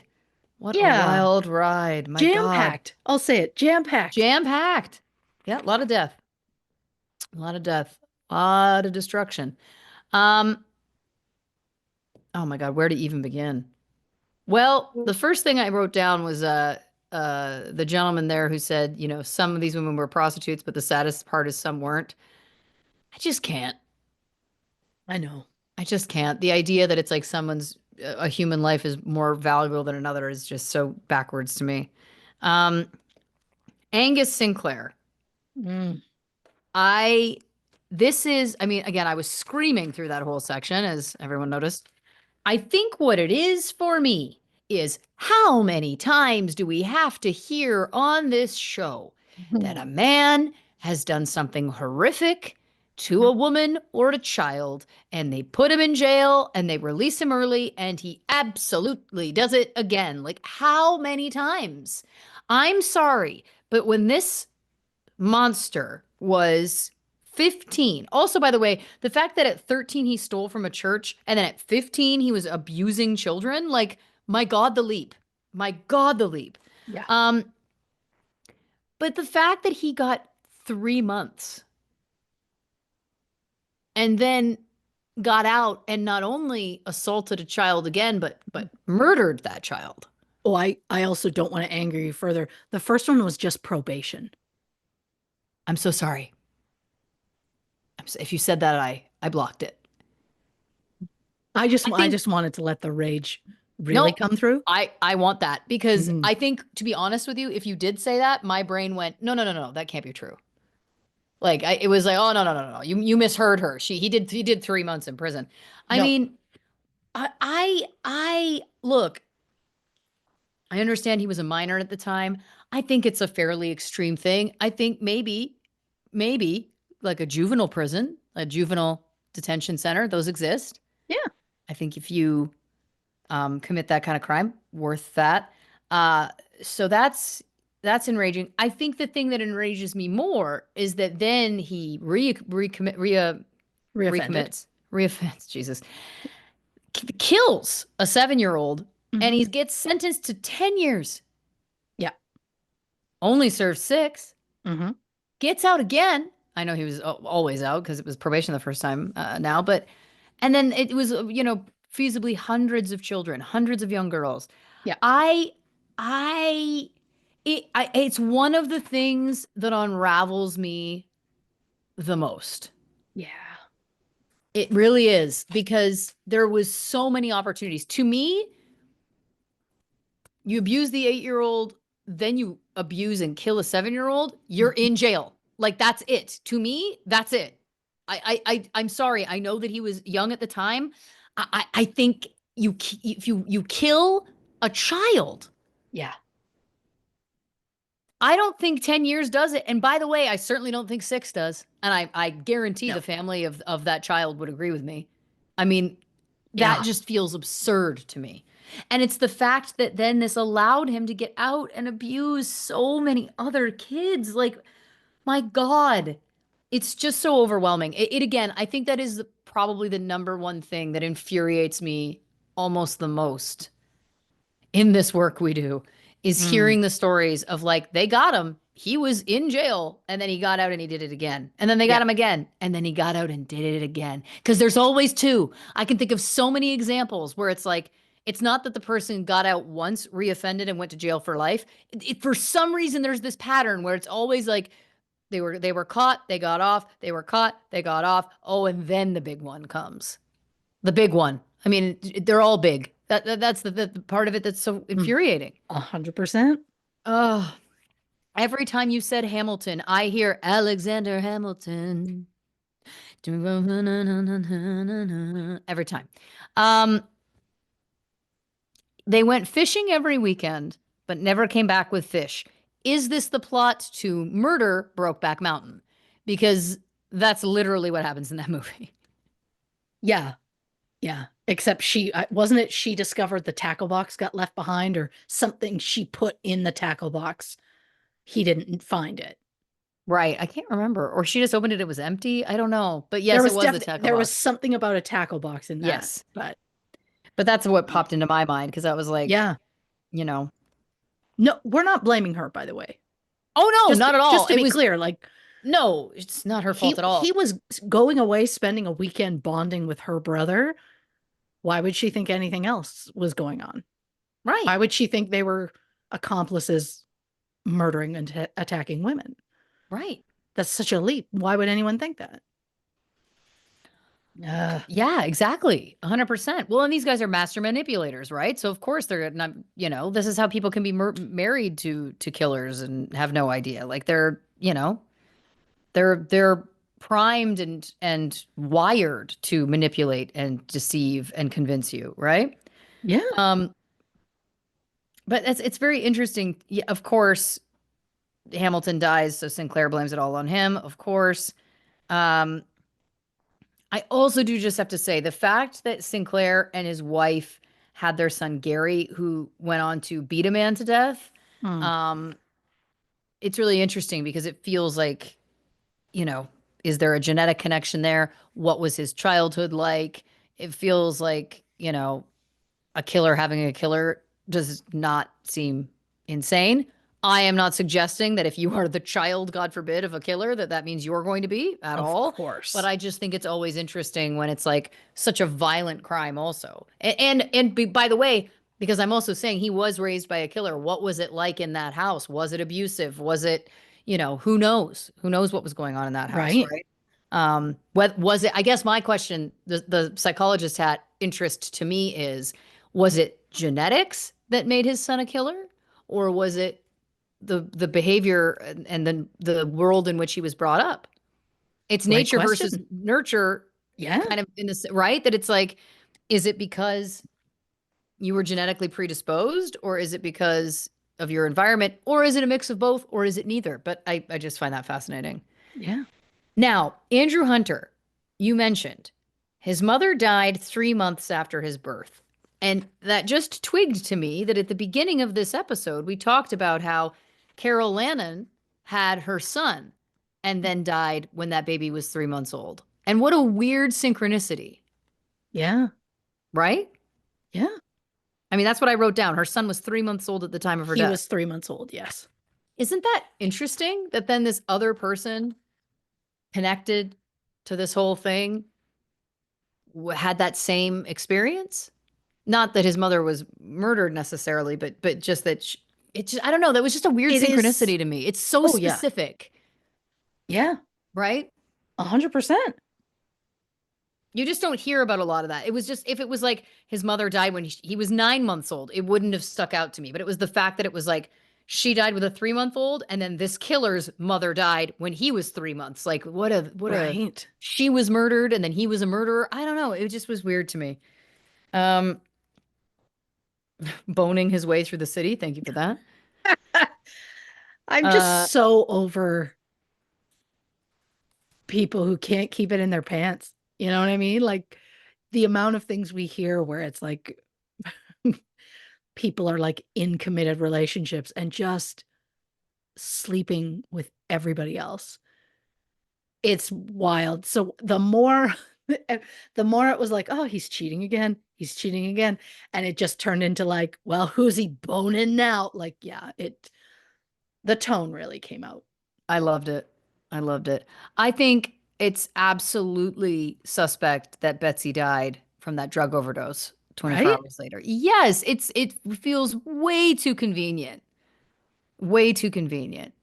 What a wild ride. My God. Jam-packed. I'll say it. Jam-packed. Jam-packed. Yeah, a lot of death. A lot of death. A lot of destruction. Oh my God, where to even begin? Well, the first thing I wrote down was the gentleman there who said, you know, some of these women were prostitutes, but the saddest part is some weren't. I just can't. I know. I just can't. The idea that it's like a human life is more valuable than another is just so backwards to me. Angus Sinclair. I mean, again, I was screaming through that whole section, as everyone noticed. I think what it is for me is, how many times do we have to hear on this show that a man has done something horrific to a woman or a child, and they put him in jail and they release him early, and he absolutely does it again? Like, how many times? I'm sorry, but when this monster was 15. Also, by the way, the fact that at 13 he stole from a church and then at 15 he was abusing children, like, my God, the leap. My God, the leap. Yeah. But the fact that he got 3 months and then got out and not only assaulted a child again, but murdered that child. Oh, I also don't want to anger you further. The first one was just probation. I'm so sorry. If you said that, I blocked it. I just wanted to let the rage really come through. I want that because I think, to be honest with you, if you did say that, my brain went, no, that can't be true. Like, it was like, oh, no. You misheard her. He did 3 months in prison. I mean, I look, I understand he was a minor at the time. I think it's a fairly extreme thing. I think maybe like a juvenile prison, a juvenile detention center, those exist. Yeah. I think if you commit that kind of crime, worth that. Uh, so that's enraging. I think the thing that enrages me more is that then he Reoffended. recommits, reoffends, Jesus, kills a 7-year old, and Hmm. he gets sentenced to 10 years, Yeah. only serves 6, Hmm. gets out again. I know he was always out because it was probation the first time now, but, and then it was, feasibly hundreds of children, hundreds of young girls. Yeah. I, it's one of the things that unravels me the most. Yeah. It really is because there was so many opportunities. To me, you abuse the 8-year-old, then you abuse and kill a 7-year-old, you're Mhm. in jail. Like that's it. To me, that's it. I'm sorry. I know that he was young at the time. I think if you kill a child, Yeah. I don't think 10 years does it. And by the way, I certainly don't think 6 does. And I guarantee No. the family of that child would agree with me. I mean, that Yeah. just feels absurd to me. And it's the fact that then this allowed him to get out and abuse so many other kids. Like, my God, it's just so overwhelming. It again, I think that is probably the number one thing that infuriates me almost the most in this work we do is Mm. hearing the stories of like they got him, he was in jail, and then he got out and he did it again, and then they got Yeah. him again, and then he got out and did it again, because there's always two. I can think of so many examples where it's like it's not that the person got out once, reoffended, and went to jail for life. For some reason there's this pattern where it's always like they were caught, they got off, they were caught, they got off, oh, and then the big one comes, the big one. I mean, they're all big. That's the part of it that's so Mm. infuriating. 100%. Oh, every time you said Hamilton, I hear Alexander Hamilton. Every time. Um, they went fishing every weekend, but never came back with fish. Is this the plot to Murder Brokeback Mountain? Because that's literally what happens in that movie. Yeah. Yeah. Except wasn't it she discovered the tackle box got left behind or something she put in the tackle box. He didn't find it. Right. I can't remember. Or she just opened it, it was empty. I don't know. But yes, it was the tackle There was box. something about a tackle box in that. Yes. But But that's what um, popped into my mind because I was like, yeah. you know, No, we're not blaming her, by the way. oh no, not at Just all. to It be was clear, like no, it's not her fault at he all. was going away spending a weekend bonding with her brother. Why would she think anything else was going on? Right. Why would she think they were accomplices murdering and attacking women? Right. That's such a leap. Why would anyone think that? Yeah, exactly. 100%. Well, and these guys are master manipulators, right? So of course they're not, this is how people can be married to killers and have no idea. Like they're primed and wired to manipulate and deceive and convince you, right? Yeah. Um, but it's very interesting. Yeah, of course, Hamilton dies, so Sinclair blames it all on him, of course. Um, I also do just have to say the fact that Sinclair and his wife had their son Gary, who went on to beat a man to death. Hmm. Um, it's really interesting because it feels like, you know, is there a genetic connection there? What was his childhood like? It feels like, a killer having a killer does not seem insane. I am not suggesting that if you are the child, God forbid, of a killer, that means you're going to be at Of all. But course. I just think it's always interesting when it's like such a violent crime, also. By the way, because I'm also saying he was raised by a killer. What was it like in that house? Was it abusive? Was it, who knows? Who knows what was going on in that house, Right. right? What was it? I guess my question, the psychologist hat interest to me is, was it genetics that made his son a killer, or was it the behavior and the world in which he was brought up? It's Great nature versus question. nurture, Yeah. kind of in this, right? That it's like Is it because you were genetically predisposed, or is it because of your environment, or is it a mix of both, or is it neither? But I just find that fascinating. Yeah. Now, Andrew Hunter, you mentioned his mother died 3 months after his birth. And that just twigged to me that at the beginning of this episode, we talked about how Carol Lannon had her son and then died when that baby was 3 months old. And what a weird synchronicity, Yeah. right? Yeah. I mean, that's what I wrote down. Her son was 3 months old at the time of her He death. was 3 months old. Yes. Isn't that interesting that then this other person connected to this whole thing had that same experience? Not that his mother was murdered necessarily, but just that it just, I don't know, that was just a weird It is. synchronicity to me. It's so Oh, yeah. specific, Yeah. right? 100%. You just don't hear about a lot of that. It was just, if it was like his mother died when he was 9 months old, it wouldn't have stuck out to me. But it was the fact that it was like she died with a 3 month old, and then this killer's mother died when he was 3 months. Like, Right. she was murdered and then he was a murderer. I don't know. It just was weird to me. Um, Boning his way through the city. Thank you for that. I'm just Uh, so over people who can't keep it in their pants. You know what I mean? Like the amount of things we hear where it's like people are like in committed relationships and just sleeping with everybody else. It's wild. So the more it was like, oh, he's cheating again. He's cheating again. And it just turned into like, well, who's he boning now? Like, yeah, the tone really came out. I loved it. I loved it. I think it's absolutely suspect that Betsy died from that drug overdose 24 Right? hours later. Yes, it feels way too convenient. Way too convenient.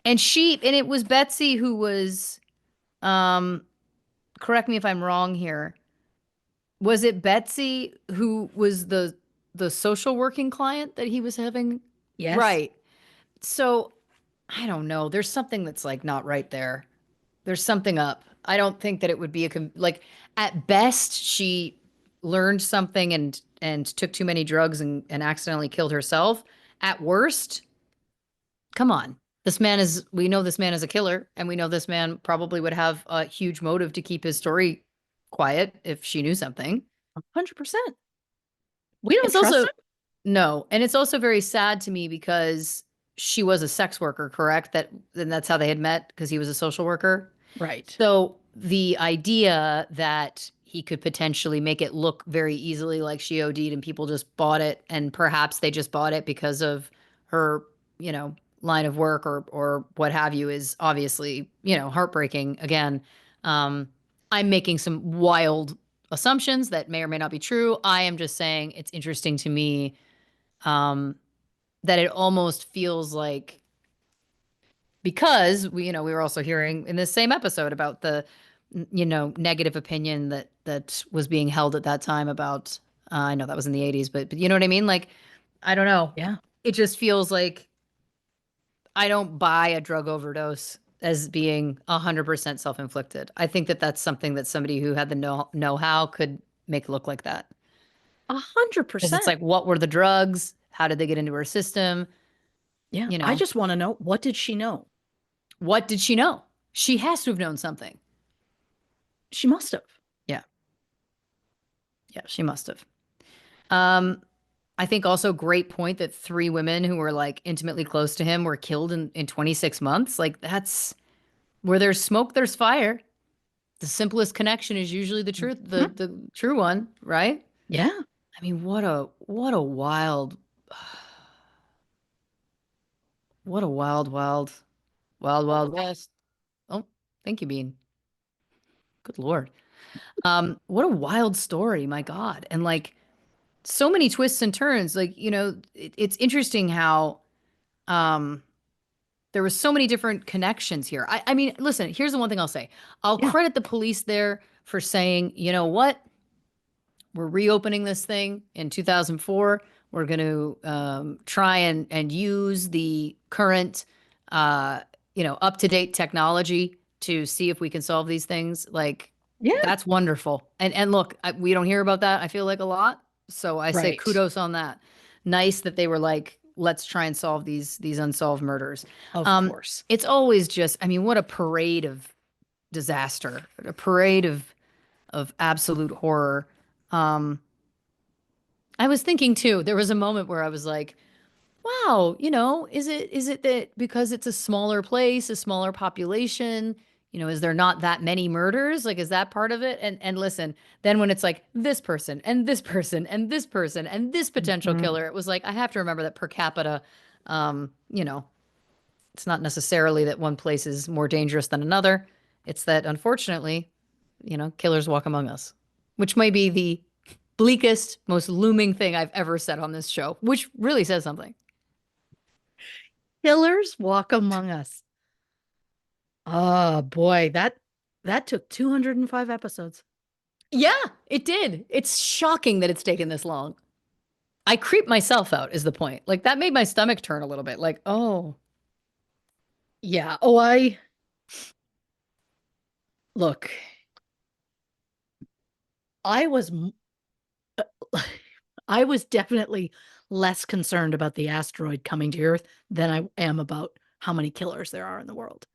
And it was Betsy who was um correct me if I'm wrong here. Was it Betsy who was the social working client that he was having? Yes. Right. So, I don't know. There's something that's like not right there. There's something up. I don't think that it would be like, at best she learned something and took too many drugs and accidentally killed herself. At worst, come on. We know this man is a killer, and we know this man probably would have a huge motive to keep his story quiet if she knew something. 100%. We don't It's trust also him. No, and it's also very sad to me because she was a sex worker, correct? And that's how they had met, because he was a social worker. Right. So the idea that he could potentially make it look very easily like she OD'd and people just bought it, and perhaps they just bought it because of her, line of work or what have you, is obviously, heartbreaking. Again, um, I'm making some wild assumptions that may or may not be true. I am just saying it's interesting to me, um, that it almost feels like, because we were also hearing in this same episode about the negative opinion that was being held at that time about, I know that was in the 80s, but you know what I mean, like, I don't know, Yeah. it just feels like I don't buy a drug overdose as being 100% self-inflicted. I think that that's something that somebody who had the know-how could make look like that, A hundred because it's percent. like, what were the drugs, how did they get into her system, Yeah. you I know just want to know, what did she know? what did she know? She has to have known something. She must have. Yeah. Yeah, she must have. Um, I think also great point that three women who were like intimately close to him were killed in 26 months. Like, that's where there's smoke, there's fire. The simplest connection is usually the truth, the Mhm. the true one, right? Yeah. I mean, what a wild, what a wild west. Oh, thank you, Bean. Good Lord. What a wild story, my God. And like, so many twists and turns. Like, it's interesting how um there was so many different connections here. I mean, listen, here's the one thing I'll say. I'll Yeah. credit the police there for saying, you know what? We're reopening this thing in 2004. We're going to try and use the current, up to date technology to see if we can solve these things. Like, Yeah. That's wonderful. And look, we don't hear about that, I feel like, a lot. So I say Right. kudos on that. Nice that they were like, let's try and solve these unsolved murders. Of Um, course. it's always just, I mean, what a parade of disaster, a parade of absolute horror. Um, I was thinking too, there was a moment where I was like, wow, is it that because it's a smaller place, a smaller population, is there not that many murders? Like, is that part of it? And listen, then when it's like this person and this person and this person and this potential Mhm. killer, it was like I have to remember that per capita, um, you know, it's not necessarily that one place is more dangerous than another. It's that unfortunately, killers walk among us, which may be the bleakest, most looming thing I've ever said on this show, which really says something. Killers walk among us. Oh boy, that took 205 episodes. Yeah, it did. It's shocking that it's taken this long. I creep myself out, is the point. Like, that made my stomach turn a little bit. Like, oh, Yeah. Oh, I look. I was I was definitely less concerned about the asteroid coming to Earth than I am about how many killers there are in the world.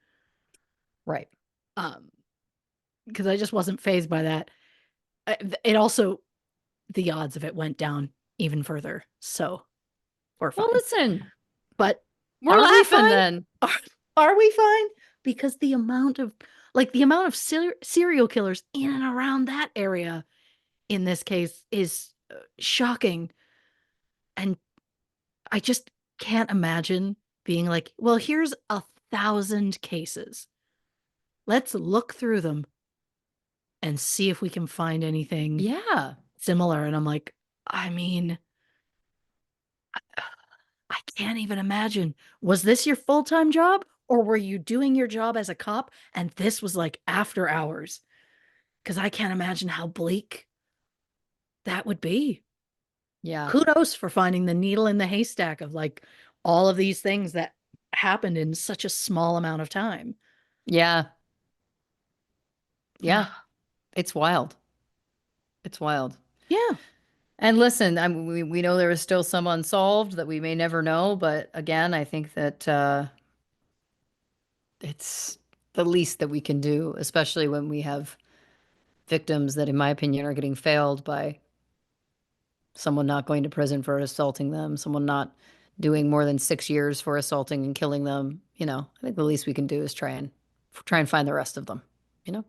right. Um, because I just wasn't phased by that. It also the odds of it went down even further. So we're Well, fine. listen, But we're are we laughing fine? then. Are, are we fine? Because the amount of serial killers in and around that area in this case is shocking. And I just can't imagine being like, well, here's 1,000 cases. Let's look through them and see if we can find anything Yeah. similar. And I'm like, I mean, I can't even imagine. Was this your full time job? Or were you doing your job as a cop and this was like after hours? Because I can't imagine how bleak that would be. Yeah. Kudos for finding the needle in the haystack of like all of these things that happened in such a small amount of time. Yeah. Yeah. It's wild. It's wild. Yeah. And listen, we know there is still some unsolved that we may never know, but again, I think that it's the least that we can do, especially when we have victims that, in my opinion, are getting failed by someone not going to prison for assaulting them, someone not doing more than 6 years for assaulting and killing them. I think the least we can do is try and find the rest of them. You know?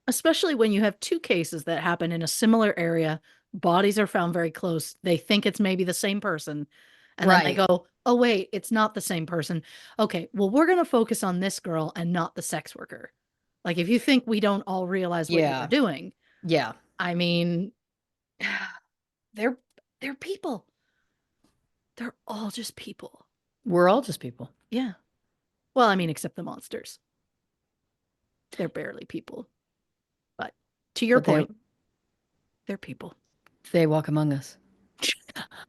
Especially when you have two cases that happen in a similar area, bodies are found very close. They think it's maybe the same person. And then they Right. go, oh, wait, it's not the same person. Okay, well, we're going to focus on this girl and not the sex worker. Like, if you think we don't all realize what you were Yeah. doing, Yeah. I mean, they're they're people. They're all just people. We're all just people, Yeah. Well, I mean, except the monsters. They're barely people. But to your but they point, they're people. they walk among us.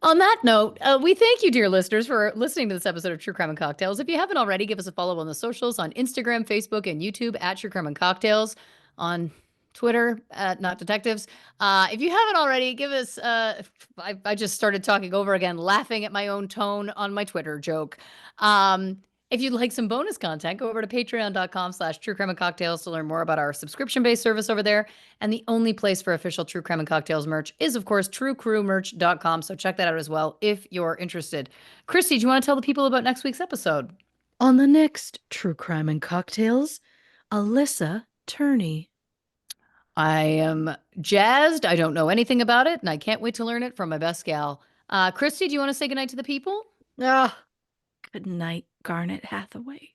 On that note, we thank you, dear listeners, for listening to this episode of True Crime and Cocktails. If you haven't already, give us a follow on the socials on Instagram, Facebook, and YouTube at True Crime and Cocktails, on Twitter at Not Detectives. If you haven't already, give us. I just started talking over again, laughing at my own tone on my Twitter joke. If you'd like some bonus content, go over to patreon.com/True Crime and Cocktails to learn more about our subscription-based service over there. And the only place for official True Crime and Cocktails merch is, of course, truecrewmerch.com. So check that out as well if you're interested. Christy, do you want to tell the people about next week's episode? On the next True Crime and Cocktails, Alyssa Turney. I am jazzed. I don't know anything about it, and I can't wait to learn it from my best gal. Christy, do you want to say goodnight to the people? Ah, good night, Garnet Hathaway.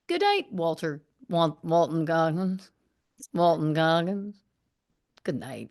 Good night, Walton Goggins. Walton Goggins. Good night.